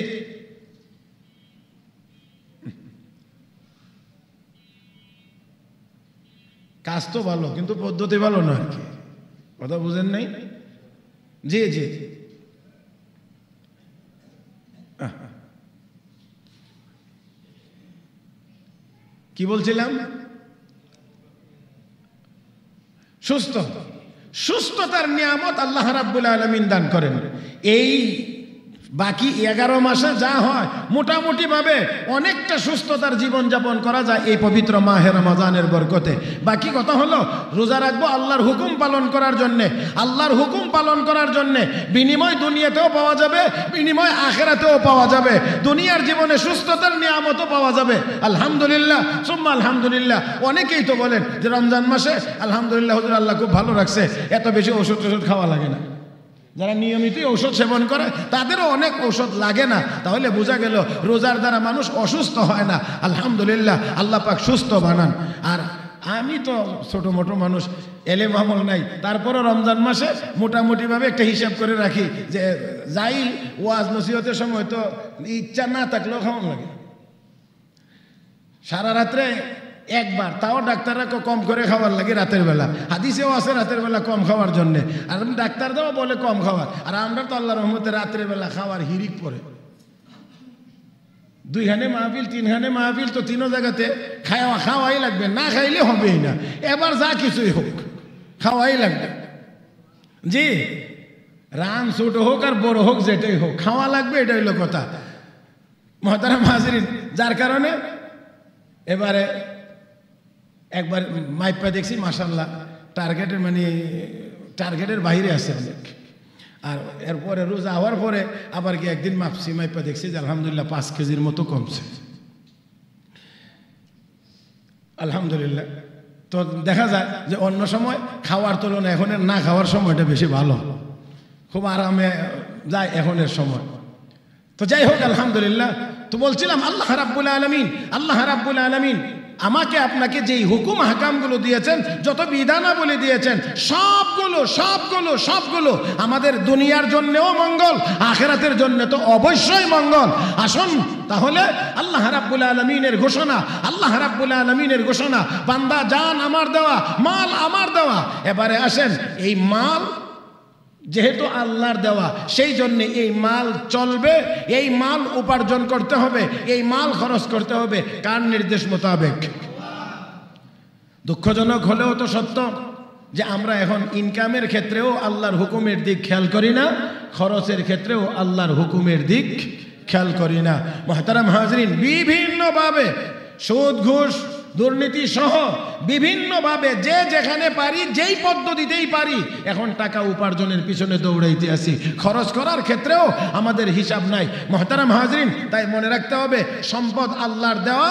কাজ তো ভালো কিন্তু পদ্ধতি ভালো না আর কি, কথা বুঝেন নাই? জি জি, কি বলছিলাম? সুস্থতার নিয়ামত আল্লাহ রাব্বুল আলামিন দান করেন। এই বাকি 11 মাসে যা হয় মোটামুটি ভাবে অনেকটা সুস্থতার জীবন যাপন করা যায় এই পবিত্র মাহে রমজানের বরকতে। বাকি কথা হলো রোজা রাখবো আল্লাহর হুকুম পালন করার জন্যে, আল্লাহর হুকুম পালন করার জন্যে বিনিময় দুনিয়াতেও পাওয়া যাবে, বিনিময় আখিরাতেও পাওয়া যাবে, দুনিয়ার জীবনে সুস্থতার নিয়ামতও পাওয়া যাবে। আলহামদুলিল্লাহ সুম্মা আলহামদুলিল্লাহ। অনেকেই তো বলেন যে রমজান মাসে আলহামদুলিল্লাহ হুজুর আল্লাহ খুব ভালো রাখছে, এত বেশি ওষুধ খাওয়া লাগে না। যারা নিয়মিতই ঔষধ সেবন করে তাদেরও অনেক ঔষধ লাগে না। তাহলে বোঝা গেল রোজার দ্বারা মানুষ অসুস্থ হয় না। আলহামদুলিল্লাহ, আল্লাহ পাক সুস্থ বানান। আর আমি তো ছোট মোটো মানুষ, এলেম আমল নাই, তারপরও রমজান মাসে মোটামুটিভাবে একটা হিসাব করে রাখি যে যাই ওয়াজ নসিহতের সময় তো ইচ্ছা না থাকলেও খাওয়ান লাগে। সারা রাত্রে একবার, তাও ডাক্তাররা কম করে খাওয়ার লাগে রাতের বেলা, হাদিসেও আছে রাতের বেলা কম খাওয়ার জন্য, আর ডাক্তাররাও বলে কম খাওয়ার। আর আমরা তো আল্লাহর রহমতে রাতের বেলা খাওয়ার হিরিক পড়ে, 2খানে মাহফিল 3খানে মাহফিল, তো 3 জায়গাতে খাওয়াই লাগবে, না খাইলে হবেই না। এবার যা কিছুই হোক খাওয়াই লাগবে। জি, রান ছোট হোক আর বড় হোক যেটাই হোক খাওয়া লাগবে, এটা হইল কথা। মুহতারাম হাজরিন, যার কারণে এবারে একবার মাইপা দেখছি মাশাআল্লাহ টার্গেটের বাইরে আছে অনেক। আর এরপরে রোজা হওয়ার পরে আবার কি একদিন মাপছি, মাইপা দেখছি যে আলহামদুলিল্লাহ 5 কেজির মতো কমছে। আলহামদুলিল্লাহ। তো দেখা যায় যে অন্য সময় খাওয়ার তুলনায় এখন না খাওয়ার সময়টা বেশি ভালো, খুব আরামে যায় এখনের সময়। তো যাই হোক আলহামদুলিল্লাহ। তো বলছিলাম আল্লাহ রাব্বুল আলামিন আমাকে আপনাকে যেই হুকুম হাকামগুলো দিয়েছেন, যত বিধানাবলী দিয়েছেন, সবগুলো আমাদের দুনিয়ার জন্যও মঙ্গল, আখিরাতের জন্য তো অবশ্যই মঙ্গল। আসুন তাহলে আল্লাহ রাব্বুল আলামিনের ঘোষণা, বান্দা জান আমার দেওয়া, মাল আমার দেওয়া। এবারে আসেন, এই মাল যেহেতু আল্লাহর দেওয়া, সেই জন্য এই মাল চলবে, এই মাল উপার্জন করতে হবে, এই মাল খরচ করতে হবে কার নির্দেশ মোতাবেক। দুঃখজনক হলেও তো সত্য যে আমরা এখন ইনকামের ক্ষেত্রেও আল্লাহর হুকুমের দিক খেয়াল করি না, খরচের ক্ষেত্রেও আল্লাহর হুকুমের দিক খেয়াল করি না। মুহতারাম হাজরিন, বিভিন্নভাবে সুদ ঘুষ দুর্নীতি সহ বিভিন্নভাবে যে যেখানে পারি, যেই পদ্ধতিতেই পারি, এখন টাকা উপার্জনের পিছনে দৌড়াইতে আসি। খরচ করার ক্ষেত্রেও আমাদের হিসাব নাই। মুহতারাম হাজরিন, তাই মনে রাখতে হবে সম্পদ আল্লাহর দেওয়া,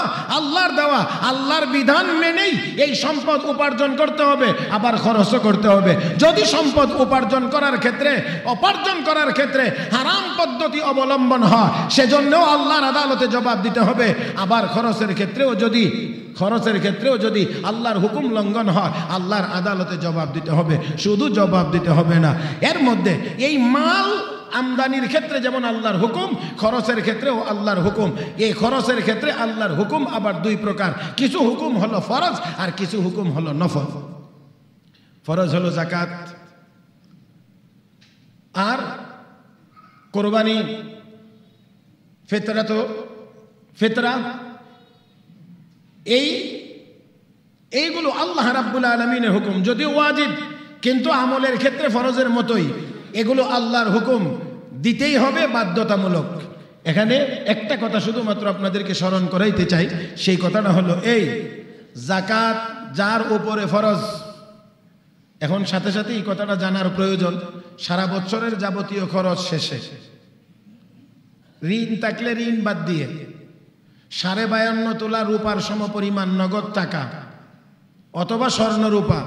আল্লাহর বিধান মেনেই এই সম্পদ উপার্জন করতে হবে, আবার খরচও করতে হবে। যদি সম্পদ উপার্জন করার ক্ষেত্রে হারাম পদ্ধতি অবলম্বন হয়, সেজন্যও আল্লাহর আদালতে জবাব দিতে হবে। আবার খরচের ক্ষেত্রেও যদি আল্লাহর হুকুম লঙ্ঘন হয়, আল্লাহর আদালতে জবাব দিতে হবে। শুধু জবাব দিতে হবে না, এর মধ্যে এই মাল আমদানির ক্ষেত্রে যেমন আল্লাহর হুকুম, খরচের ক্ষেত্রেও আল্লাহর হুকুম। এই খরচের ক্ষেত্রে আল্লাহর হুকুম আবার দুই প্রকার। কিছু হুকুম হলো ফরজ আর কিছু হুকুম হলো নফল। ফরজ হলো যাকাত আর কোরবানি, ফিতরা। এইগুলো আল্লাহ রাব্বুল আলামিনের হুকুম, যদিও ওয়াজিব, কিন্তু আমলের ক্ষেত্রে ফরজের মতোই। এগুলো আল্লাহর হুকুম, দিতেই হবে, বাধ্যতামূলক। এখানে একটা কথা শুধুমাত্র আপনাদেরকে স্মরণ করাইতে চাই, সেই কথাটা হলো এই, যাকাত যার উপরে ফরজ। এখন সাথে সাথে এই কথাটা জানার প্রয়োজন, সারা বছরের যাবতীয় খরচ শেষে ঋণ থাকলে ঋণ বাদ দিয়ে 52.5 তোলা রূপার সমপরিমাণ নগদ টাকা অথবা স্বর্ণ রূপা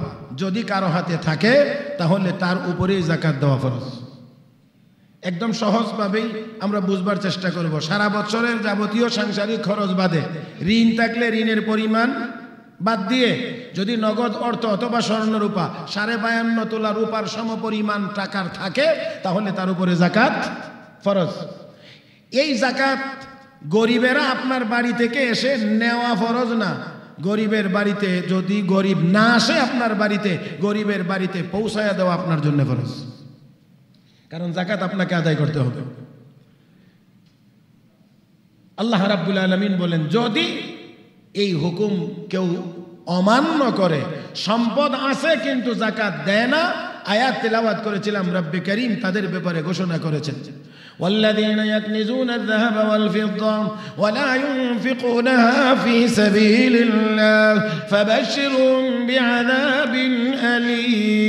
যদি কারো হাতে থাকে, তাহলে তার উপরেই যাকাত দেওয়া ফরজ। একদম সহজভাবেই আমরা বুঝবার চেষ্টা করব। সারা বছরের যাবতীয় সাংসারিক খরচ বাদে ঋণ থাকলে ঋণের পরিমাণ বাদ দিয়ে যদি নগদ অর্থ অথবা স্বর্ণরূপা 52.5 তোলা রূপার সমপরিমাণ টাকার থাকে, তাহলে তার উপরে যাকাত ফরজ। এই যাকাত গরিবেরা আপনার বাড়ি থেকে এসে নেওয়া ফরজ না। গরিবের বাড়িতে যদি গরিব না আসে আপনার বাড়িতে, গরিবের বাড়িতে পৌঁছায়া দেওয়া আপনার জন্য ফরজ, কারণ যাকাত আপনাকে আদায় করতে হবে। আল্লাহ রাব্বুল আলামিন বলেন, যদি এই হুকুম কেউ অমান্য করে, সম্পদ আছে কিন্তু যাকাত দেয় না, আয়াত তেলাওয়াত করেছিলাম, রব্বে করিম তাদের ব্যাপারে ঘোষণা করেছেন, والذين يكنزون الذهب والفضة ولا ينفقونها في سبيل الله فبشرهم بعذاب أليم।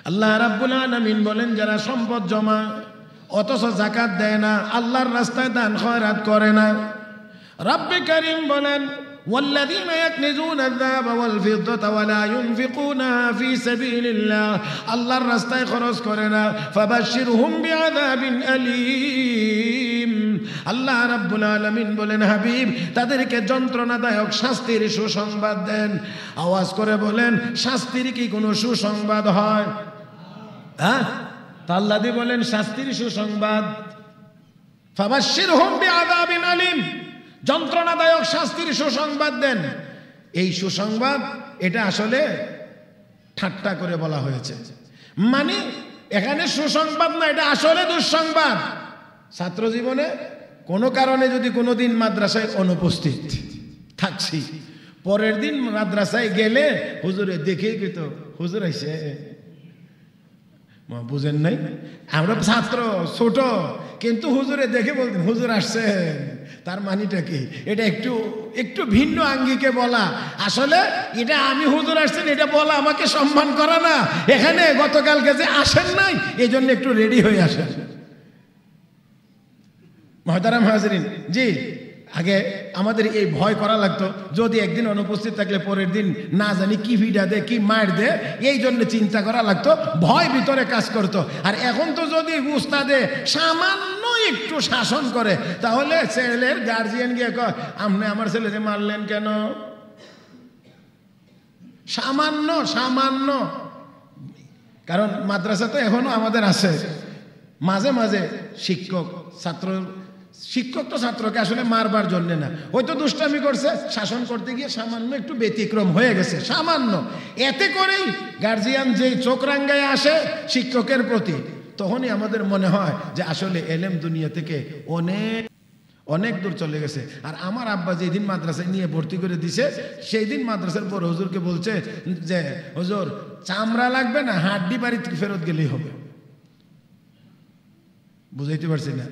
আল্লাহ রাব্বুল আলামিন বলেন, যারা সম্পদ জমায় অথচ যাকাত দেয় না, আল্লাহর রাস্তায় দান খয়রাত করে না, রব্বে করিম বলেন, والذين يكنزون الذهب والفضة ولا ينفقونها في سبيل الله, আল্লাহর রাস্তায় খরচ করে না, فبشرهم بعذاب أليم। আল্লাহ রাব্বুল আলামিন বলেন, হাবিব তাদেরকে যন্ত্রণাদায়ক শাস্তির সুসংবাদ দেন। আওয়াজ করে বলেন, শাস্তির কি কোনো সুসংবাদ হয়? হ্যাঁ, আল্লাহ দি বলেন শাস্তির সুসংবাদ, ফাবাশশিরহুম বিআযাবিন আলীম, যন্ত্রণাদায়ক শাস্তির সুসংবাদ দেন। এই সুসংবাদ এটা আসলে ঠাট্টা করে বলা হয়েছে, মানে এখানে সুসংবাদ না, এটা আসলে দুঃসংবাদ। ছাত্র জীবনে কোনো কারণে যদি কোনোদিন মাদ্রাসায় অনুপস্থিত থাকছি, পরের দিন মাদ্রাসায় গেলে হুজুরে দেখেই কিন্তু হুজুর আইছে, বুঝেন নাই, আমরা ছাত্র ছোট, কিন্তু হুজুরে দেখে বলতেন হুজুর আসছে, তার মানিটা কি? এটা একটু ভিন্ন আঙ্গিকে বলা। আসলে এটা আমি হুজুর আসছেন এটা বলা আমাকে সম্মান করা না। এখানে গতকালকে যে আসেন নাই, এই জন্য একটু রেডি হয়ে আসেন। মুহতারাম হাজরিন, জি, আগে আমাদের এই ভয় করা লাগতো, যদি একদিন অনুপস্থিত থাকলে পরের দিন না জানি কি ভিড়া দে, কি মার দে, এই জন্য চিন্তা করা লাগতো, ভয় ভিতরে কাজ করতো। আর এখন তো যদি উস্তাদে সামান্য একটু শাসন করে, তাহলে ছেলের গার্জিয়ান গিয়ে কয়, আপনি আমার ছেলেকে মারলেন কেন? সামান্য। কারণ মাদ্রাসা তো এখনো আমাদের আছে, মাঝে মাঝে শিক্ষক তো ছাত্রকে আসলে মারবার জন্য না, হয়তো দুষ্টামি করছে, শাসন করতে গিয়ে সামান্য একটু ব্যতিক্রম হয়ে গেছে, সামান্য। এতে করেই গার্জিয়ান যেই চোখ রাঙ্গায় আসে শিক্ষকের প্রতি, তখনই আমাদের মনে হয় যে আসলে এলেম দুনিয়া থেকে অনেক দূর চলে গেছে। আর আমার আব্বা যেদিন মাদ্রাসায় নিয়ে ভর্তি করে দিছে, সেই দিন মাদ্রাসার পর হুজুরকে বলছে যে হুজুর চামড়া লাগবে না, হাড্ডি বাড়ি থেকে ফেরত গেলেই হবে। বুঝাইতে পারছি না?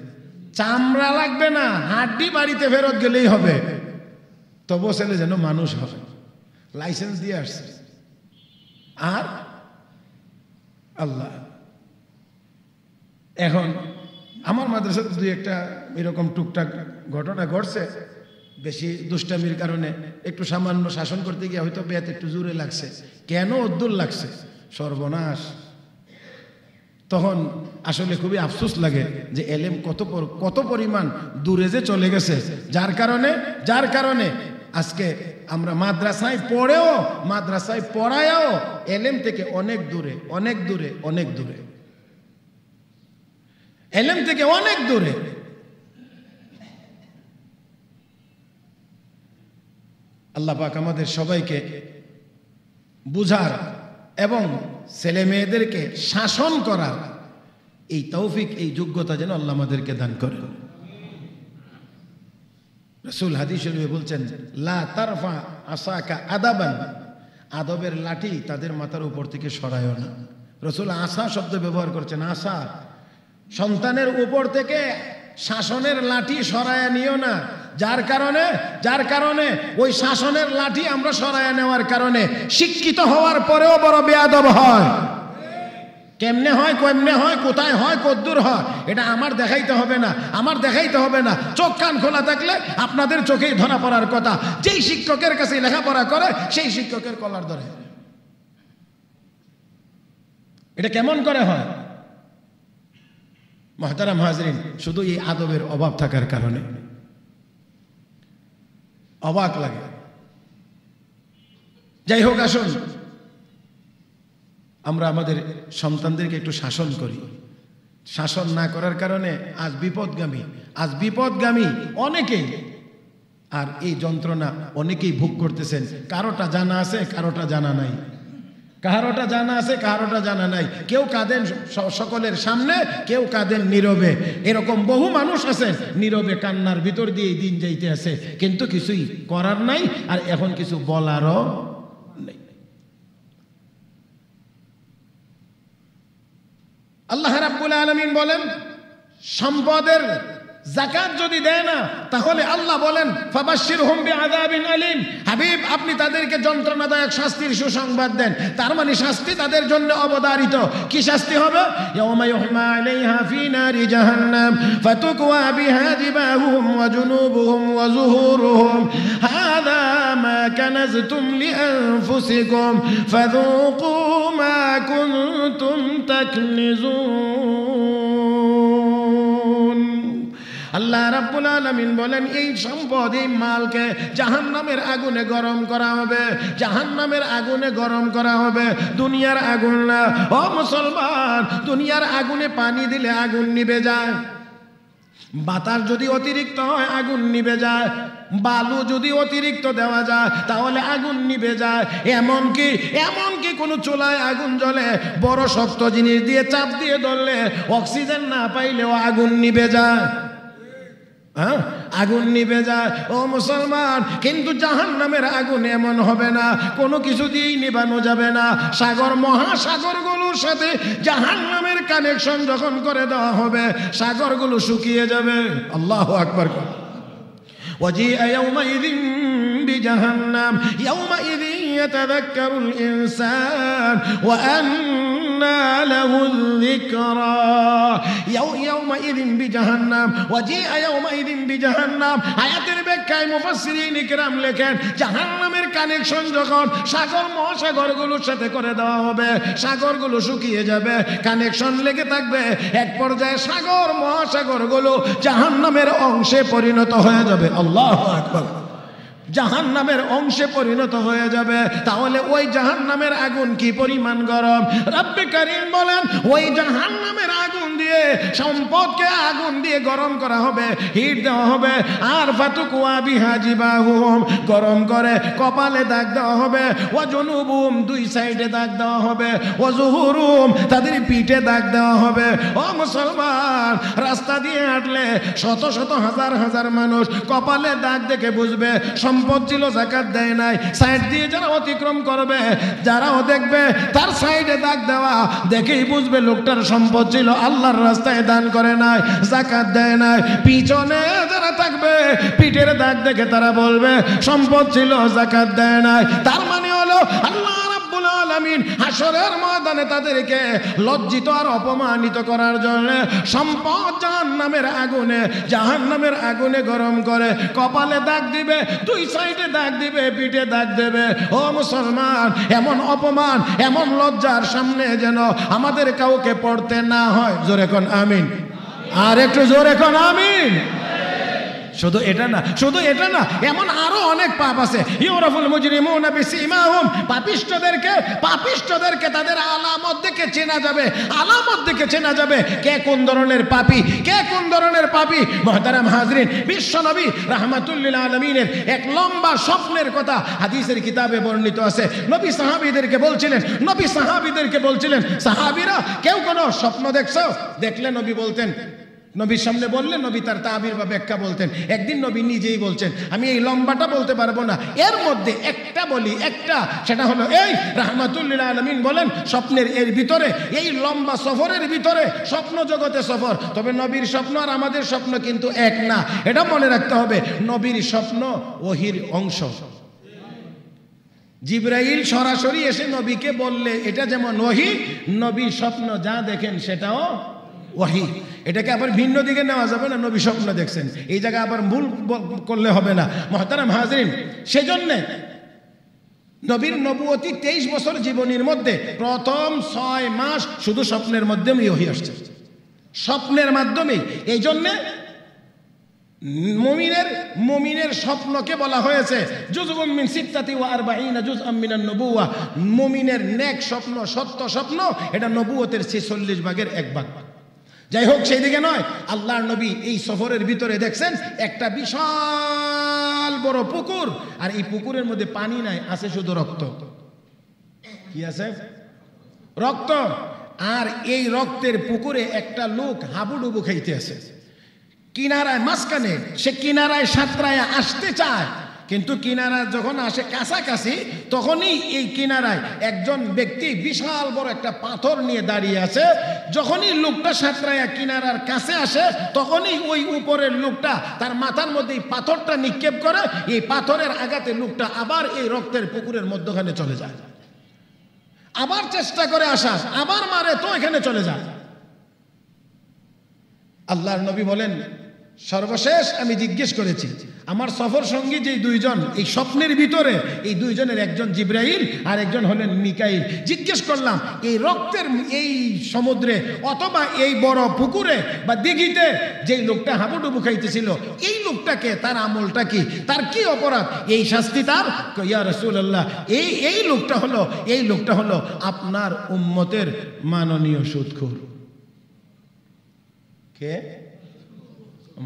চামড়া লাগবে না, হাড্ডি বাড়িতে ফেরত গেলেই হবে, তবু ছেলে যেন মানুষ হবে, লাইসেন্স দিয়ে আসছে। আর আল্লাহ, এখন আমার মাদ্রাসাতে দুই একটা এরকম টুকটাক ঘটনা ঘটছে, বেশি দুষ্টামির কারণে একটু সামান্য শাসন করতে গিয়ে হয়তো বেত একটু জোরে লাগছে, কেন উদ্দুর লাগছে, সর্বনাশ। তখন আসলে খুবই আফসোস লাগে যে এলেম কত পরিমাণ দূরে যে চলে গেছে, যার কারণে আজকে আমরা মাদ্রাসায় পড়েও, মাদ্রাসায় পড়ায়ও এলেম থেকে অনেক দূরে, অনেক দূরে, অনেক দূরে, এলেম থেকে অনেক দূরে। আল্লাহ পাক আমাদের সবাইকে বুঝার এবং ছেলে মেয়েদেরকে শাসন করার এই তৌফিক, এই যোগ্যতা যেন আল্লাহ আমাদেরকে দান করেন। রাসূল হাদিস শরীফে বলছেন, লা তারফা আসাকা আদাবান, আদবের লাঠি তাদের মাথার উপর থেকে সরায়ও না। রাসূল আসা শব্দ ব্যবহার করছেন, আসা, সন্তানের উপর থেকে শাসনের লাঠি সরায়া নিও না। যার কারণে ওই শাসনের লাঠি আমরা সরায়া নেওয়ার কারণে শিক্ষিত হওয়ার পরেও বড় বেয়াদব হয়। কেমনে হয়, কোথায় হয়, কদ্দূর হয়, এটা আমার দেখাইতে হবে না, চোখ কান খোলা থাকলে আপনাদের চোখেই ধরা পড়ার কথা। যেই শিক্ষকের কাছে লেখাপড়া করে সেই শিক্ষকের কলার ধরে। এটা কেমন করে হয়? মুহতারাম হাজরিন, শুধু এই আদবের অভাব থাকার কারণে অবাক লাগে। যাই হোক, আসুন আমরা আমাদের সন্তানদেরকে একটু শাসন করি। শাসন না করার কারণে আজ বিপদগামী অনেকেই, আর এই যন্ত্রণা অনেকেই ভোগ করতেছেন। কারোটা জানা আছে, কারোটা জানা নাই, কারোটা জানা নাই। কেউ কাঁদেন সকলের সামনে, কেউ কাঁদেন নীরবে। এরকম বহু মানুষ আছেন নীরবে কান্নার ভিতর দিয়ে দিন যাইতে আছে, কিন্তু কিছুই করার নাই, আর এখন কিছু বলারও নেই। আল্লাহ রাব্বুল আলামিন বলেন, সম্পদের যাকাত যদি দেয় না তাহলে আল্লাহ বলেন, ফাবাশশিরহুম বিআযাবিন আলীম, হাবিব আপনি তাদেরকে যন্ত্রণাদায়ক শাস্তির সুসংবাদ দেন। তার মানে শাস্তি তাদের জন্য অবধারিত। কি শাস্তি হবে? ইয়াওমা ইউহমা আলাইহা ফি নারি জাহান্নাম ফাতুকওয়া বিহা জিবাহুম ওয়া জুনুবুহুম ওয়া যুহুরুহুম হাযা মা কানাজতুম লিআনফুসিকুম ফাযুকু মা কুনতুম তাকনিজুন। আল্লাহ রাব্বুল আলামিন বলেন, এই সম্পদ, এই মালকে জাহান্নামের আগুনে গরম করা হবে, জাহান্নামের আগুনে গরম করা হবে, দুনিয়ার আগুন না। ও মুসলমান, দুনিয়ার আগুনে পানি দিলে আগুন নিভে যায়, বাতাস যদি অতিরিক্ত হয় আগুন নিভে যায়, বালু যদি অতিরিক্ত দেওয়া যায় তাহলে আগুন নিভে যায়। এমনকি কোনো চুলায় আগুন জ্বলে, বড় শক্ত জিনিস দিয়ে চাপ দিয়ে ধরলে অক্সিজেন না পাইলেও আগুন নিভে যায়, আগুন নিভে যায়। ও মুসলমান, কিন্তু জাহান্নামের আগুন এমন হবে না, কোনো কিছু দিয়েই নিভানো যাবে না। সাগর, মহাসাগরগুলোর সাথে জাহান্নামের কানেকশন যখন করে দেওয়া হবে, সাগরগুলো শুকিয়ে যাবে। আল্লাহু আকবার। وجيء يومئذ بجهنم يومئذ يتذكر الإنسان وأنى له الذكرى يومئذ بجهنم وجيء يومئذ بجهنم আয়াতের ব্যাখ্যায় মুফাসসিরিন ইকরাম লেখেন, জাহান্নামের কানেকশন যখন সাগর মহাসাগরগুলোর সাথে করে দেওয়া হবে, সাগরগুলো শুকিয়ে যাবে, কানেকশন লেগে থাকবে, এক পর্যায়ে সাগর মহাসাগরগুলো জাহান্নামের অংশে পরিণত হয়ে যাবে। আল্লাহু আকবার। জাহান্নামের অংশে পরিণত হয়ে যাবে। তাহলে ওই জাহান্নামের আগুন কি পরিমাণ গরম! রব্বে কারীম বলেন, ওই জাহান্নামের আগুন দিয়ে, সম্পদকে আগুন দিয়ে গরম করা হবে, হিট দেওয়া হবে। আর ফাতুকওয়া বিহা জিবাহুম, গরম করে কপালে দাগ দেওয়া হবে, ওয়া জুনুবুহুম, দুই সাইডে দাগ দেওয়া হবে, ওয়া যুহুরুহুম, তাদের পিঠে দাগ দেওয়া হবে। ও মুসলমান, রাস্তা দিয়ে হাঁটলে শত শত হাজার হাজার মানুষ কপালে দাগ দেখে বুঝবে সম্পদ ছিল, যাকাত দেয় নাই। সাইড দিয়ে যারা অতিক্রম করবে, যারাও দেখবে তার সাইডে দাগ দেওয়া, দেখেই বুঝবে লোকটার সম্পদ ছিল, আল্লাহর রাস্তায় দান করে নাই, যাকাত দেয় নাই, পিছনে যারা থাকবে পিঠের দাগ দেখে তারা বলবে সম্পদ ছিল যাকাত দেয় নাই। তার মানে হলো আল্লাহ রাব্বুল আলামিন হাসরের ময়দানে তাদেরকে লজ্জিত আর অপমানিত করার জন্য সম্পদ জাহান্নামের আগুনে গরম করে কপালে দাগ দিবে, দুই সাইডে দাগ দিবে, পিঠে দাগ দেবে। ও মুসলমান, এমন অপমান, এমন লজ্জার সামনে যেন আমাদের কাউকে পড়তে না হয়। জোরে কোন আমিন, আর একটু জোরে কোন আমিন। শুধু এটা না, এমন আরো অনেক পাপ আছে। ইউরাফুল মুজরিমুনা বিসিমাহুম, পাপিষ্ঠদেরকে তাদের আলামত দেখে চেনা যাবে কে কোন ধরনের পাপী। মুহতারাম হাজরিন, বিশ্বনবী রাহমাতুল লিল আলামিনের এক লম্বা স্বপ্নের কথা হাদিসের কিতাবে বর্ণিত আছে। নবী সাহাবীদেরকে বলছিলেন সাহাবীরা, কেউ কোন স্বপ্ন দেখছো? দেখলে নবী বলতেন, নবীর সামনে বললে নবী তার তাবির বা ব্যাখ্যা বলতেন। একদিন নবী নিজেই বলছেন, আমি এই লম্বাটা বলতে পারবো না, এর মধ্যে একটা বলি, সেটা হলো এই রাহমাতুল লিল আলামিন বলেন স্বপ্নের এর ভিতরে, এই লম্বা সফরের ভিতরে স্বপ্ন জগতে সফর, তবে নবীর স্বপ্ন আর আমাদের স্বপ্ন কিন্তু এক না, এটা মনে রাখতে হবে। নবীর স্বপ্ন ওহীর অংশ। জিবরাইল সরাসরি এসে নবীকে বললে এটা যেমন ওহী, নবীর স্বপ্ন যা দেখেন সেটাও ওহী। এটাকে আবার ভিন্ন দিকে নেওয়া যাবে না, নবী স্বপ্ন দেখছেন এই জায়গায় আবার ভুল করলে হবে না। মুহতারাম হাজরিন, সেজন্য নবীর নবুয়তি 23 বছর জীবনীর মধ্যে প্রথম 6 মাস শুধু স্বপ্নের মাধ্যমেই ওহী আসছে, স্বপ্নের মাধ্যমেই। এই জন্যে মুমিনের স্বপ্নকে বলা হয়েছে জুজউম মিন 46 জুজআম মিনান নবুওয়া। মুমিনের নেক স্বপ্ন, সত্য স্বপ্ন, এটা নবুয়তের 46 ভাগের 1 ভাগ। যাই হোক, সেই দিকে নয়, আল্লাহর নবী এই সফরের ভিতরে দেখছেন একটা বিশাল বড় পুকুর, আর এই পুকুরের মধ্যে পানি নাই, আছে শুধু রক্ত। কি আছে? রক্ত। আর এই রক্তের পুকুরে একটা লোক হাবুডুবু খাইতে আছে কিনারায়, মাঝখানে। সে কিনারায় সাঁতরায় আসতে চায়, কিন্তু কিনারা যখন আসে কাছাকাছি, তখনই এই কিনারায় একজন ব্যক্তি বিশাল বড় একটা পাথর নিয়ে দাঁড়িয়ে আছে। যখনই লোকটা সাঁতরায়া কিনারার কাছে আসে, তখনই ওই উপরের লোকটা তার মাথার মধ্যে এই পাথরটা নিক্ষেপ করে। এই পাথরের আঘাতে লোকটা আবার এই রক্তের পুকুরের মধ্যখানে চলে যায়। আবার চেষ্টা করে আসার, আবার মারে, তো এখানে চলে যায়। আল্লাহর নবী বলেন, সর্বশেষ আমি জিজ্ঞেস করেছি আমার সফর সঙ্গী যে 2 জন এই স্বপ্নের ভিতরে, এই 2 জনের একজন জিবরাইল আর একজন হলেন মিকাইল। জিজ্ঞেস করলাম এই রক্তের এই সমুদ্রে অথবা এই বড় পুকুরে বা দিঘিতে যেই লোকটা হাবুডুবু খাইতেছিল, এই লোকটাকে, তার আমলটা কি, তার কি অপরাধ, এই শাস্তি তার? ইয়া রাসূলুল্লাহ, এই লোকটা হলো আপনার উম্মতের মাননীয় সুদখোর। কে?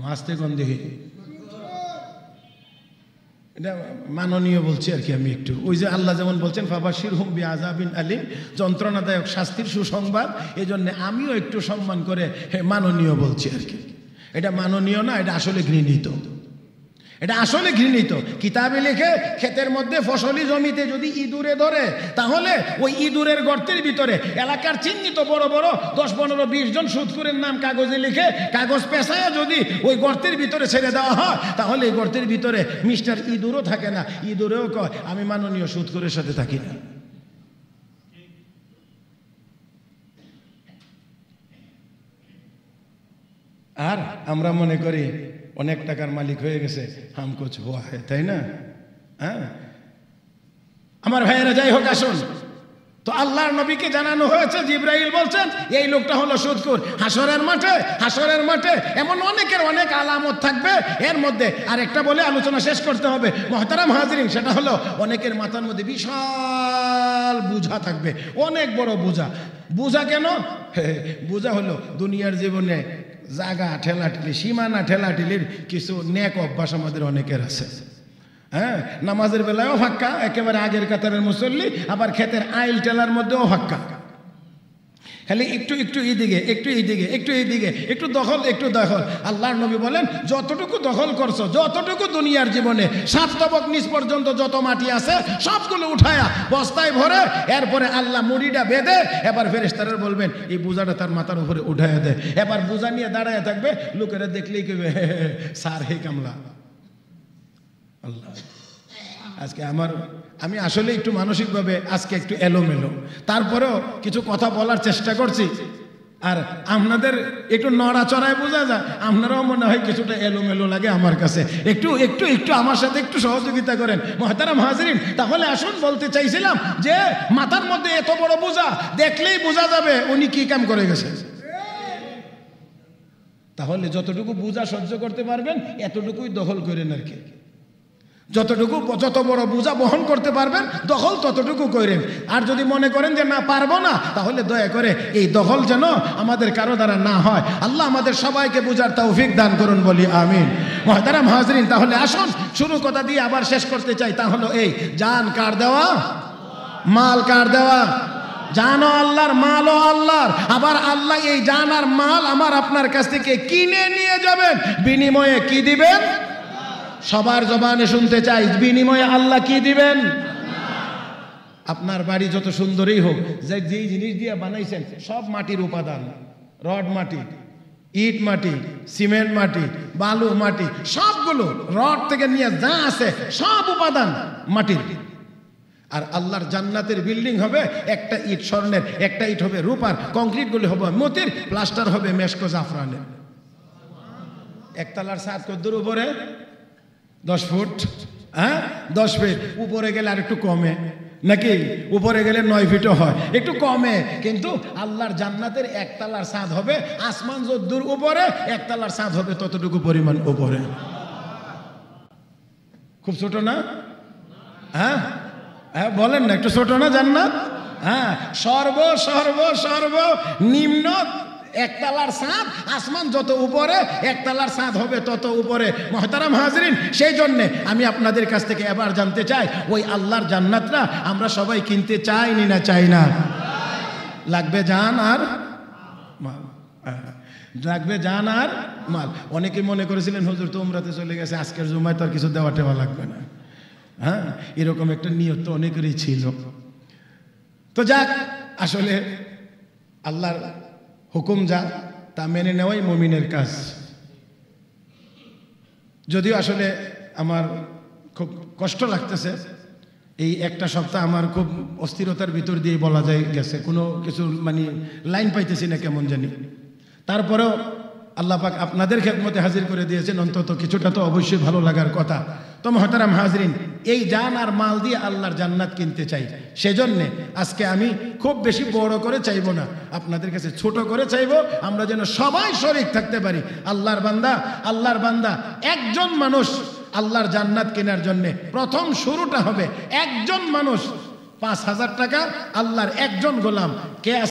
হাসতে কোন দেখি, এটা মাননীয় বলছি আর কি আমি একটু। ওই যে আল্লাহ যেমন বলছেন ফাবাশিরহুম বিআযাবিন আলিম, যন্ত্রণাদায়ক শাস্তির সুসংবাদ, এই জন্য আমিও একটু সম্মান করে মাননীয় বলছি আর কি। এটা মাননীয় না, এটা আসলে ঘৃণিত। কিতাবে লিখে ক্ষেতের মধ্যে ফসলি জমিতে যদি ইঁদুরে ধরে, তাহলে ওই ইঁদুরের গর্তের ভিতরে এলাকার চিহ্নিত বড় বড় 10, 15, 20 জন সুদখোরের নাম কাগজে লিখে কাগজ পেঁচায় যদি ওই গর্তের ভিতরে ছেড়ে দেওয়া হয়, তাহলে এই গর্তের ভিতরে মিস্টার ইঁদুরও থাকে না। ইঁদুরেও কয় আমি মাননীয় সুদখোরের সাথে থাকি না। আর আমরা মনে করি অনেক টাকার মালিক হয়ে গেছে, হাম কুছ হুয়া হ্যায়, তাই না? হ্যাঁ আমার ভাইয়েরা, যাই হোক আসুন, তো আল্লাহর নবীকে জানানো হয়েছে, জিবরাইল বলছেন এই লোকটা হলো সুদখোর। হাসরের মাঠে এমন অনেক আলামত থাকবে। এর মধ্যে আরেকটা বলে আলোচনা শেষ করতে হবে মুহতারাম হাজরিন, সেটা হলো অনেকের মাথার মধ্যে বিশাল বোঝা থাকবে, অনেক বড় বোঝা। কেন বোঝা? হলো দুনিয়ার জীবনে জায়গা ঠেলাঠেলি, সীমানা ঠেলাঠেলির কিছু নেক অভ্যাস আমাদের অনেকের আছে। হ্যাঁ, নামাজের বেলায়ও ফাক্কা, একেবারে আগের কাতারের মুসল্লি, আবার ক্ষেতের আইল টেলার মধ্যেও ফাক্কা। খালি একটু একটু এইদিকে, একটু এইদিকে, একটু এইদিকে, একটু দখল, একটু দখল। আল্লাহর নবী বলেন, যতটুকু দখল করছো, যতটুকু দুনিয়ার জীবনে 7 তবক নিচ পর্যন্ত যত মাটি আছে সবগুলো উঠায়া বস্তায় ভরে, এরপরে আল্লাহ মুড়িটা বেঁধে এবার ফেরেশতারা বলবেন এই বোঝাটা তার মাথার উপরে উঠাইয়া দেয়। এবার বোঝা নিয়ে দাঁড়ায় থাকবে, লোকেরা দেখলেই কইবে স্যার হে কামলা। আল্লাহ, আজকে আমি আসলে একটু মানসিকভাবে আজকে একটু এলোমেলো, তারপরেও কিছু কথা বলার চেষ্টা করছি। আর আপনাদের একটু নড়াচড়ায় বোঝা যায়, আপনারাও মনে হয় কিছুটা এলোমেলো লাগে আমার কাছে। একটু একটু একটু আমার সাথে একটু সহযোগিতা করেন মুহতারাম হাজরিন। তাহলে আসুন, বলতে চাইছিলাম যে মাথার মধ্যে এত বড় বোঝা, দেখলেই বোঝা যাবে উনি কি কাম করে গেছে। তাহলে যতটুকু বোঝা সহ্য করতে পারবেন এতটুকুই দখল করেন আর কি। যত বড় বোঝা বহন করতে পারবেন দখল ততটুকু করেন। আর যদি মনে করেন যে না পারবো না, তাহলে দয়া করে এই দখল যেন আমাদের কারো দ্বারা না হয়। আল্লাহ আমাদের সবাইকে বুঝার তৌফিক দান করুন, বলি আমিন। মুহতারাম হাজরিন, তাহলে আসুন শুরু কথা দিয়ে আবার শেষ করতে চাই। তাহলে এই জান কার দেওয়া, মাল কার দেওয়া? জানও আল্লাহর, মালও আল্লাহর। আবার আল্লাহ এই জান আর মাল আমার আপনার কাছ থেকে কিনে নিয়ে যাবেন, বিনিময়ে কি দিবেন? সবার জবানে শুনতে চাই, বিনিময়ে আল্লাহ কি দিবেন? আপনার বাড়ি যত সুন্দরই হোক, যেই জিনিস দিয়ে বানাইছেন সব মাটির উপাদান, রড মাটি, ইট মাটি, সিমেন্ট মাটি, বালু মাটি, সবগুলো রড থেকে নিয়ে যা আছে সব উপাদান মাটির। আর আল্লাহর জান্নাতের বিল্ডিং হবে, একটা ইট স্বর্ণের, একটা ইট হবে রূপার, কংক্রিট গুলো হবে মতির, প্লাস্টার হবে মেশকো জাফরানের। একতলার ছাদ কদ্দুর উপরে? 10 ফুট। হ্যাঁ, 10 ফিট। উপরে গেলে আর একটু কমে নাকি? উপরে গেলে 9 ফিটও হয়, একটু কমে। কিন্তু আল্লাহর জান্নাতের একতলার ছাদ হবে আসমান যদ্দুর উপরে, একতলার ছাদ হবে ততটুকু পরিমাণ উপরে। খুব ছোট না? হ্যাঁ হ্যাঁ, বলেন না, একটু ছোট না জান্নাত? হ্যাঁ, সর্ব সর্ব সর্ব নিম্ন একতলার ছাদ, আসমান যত উপরে একতলার ছাদ হবে তত উপরে। মুহতারাম হাজরিন, সেই জন্য আমি আপনাদের কাছ থেকে এবার জানতে চাই, ওই আল্লাহর জান্নাতটা আমরা সবাই কিনতে চাই না চাই না? লাগবে জান আর মাল, লাগবে জান আর মাল। অনেকে মনে করেছিলেন হুজুর তো উমরাতে চলে গেছে, আজকের জুমায় তো আর কিছু দেওয়া টেওয়া লাগবে না। হ্যাঁ, এরকম একটা নিয়ত তো অনেকেরই ছিল। তো যাক, আসলে আল্লাহর হুকুম যা তা মেনে নেওয়াই মুমিনের কাজ। যদিও আসলে আমার খুব কষ্ট লাগতেছে, এই একটা সপ্তাহ আমার খুব অস্থিরতার ভিতর দিয়ে বলা যায় গেছে, কোনো কিছু মানে লাইন পাইতেছি না কেমন জানি। তারপরেও আল্লাহ পাক আপনাদের খেদমতে হাজির করে দিয়েছেন, অন্তত কিছুটা তো অবশ্যই ভালো লাগার কথা। তো মুহতারাম হাজরিন, এই জান আর মাল দিয়ে আল্লাহর জান্নাত কিনতে চাই। সেজন্য আজকে আমি খুব বেশি বড় করে চাইবো না, আপনাদের কাছে ছোট করে চাইবো, আমরা যেন সবাই শরীক থাকতে পারি। আল্লাহর বান্দা একজন মানুষ আল্লাহর জান্নাত কেনার জন্য প্রথম শুরুটা হবে একজন মানুষ 5,000 টাকা, আল্লাহর একজন গোলাম কে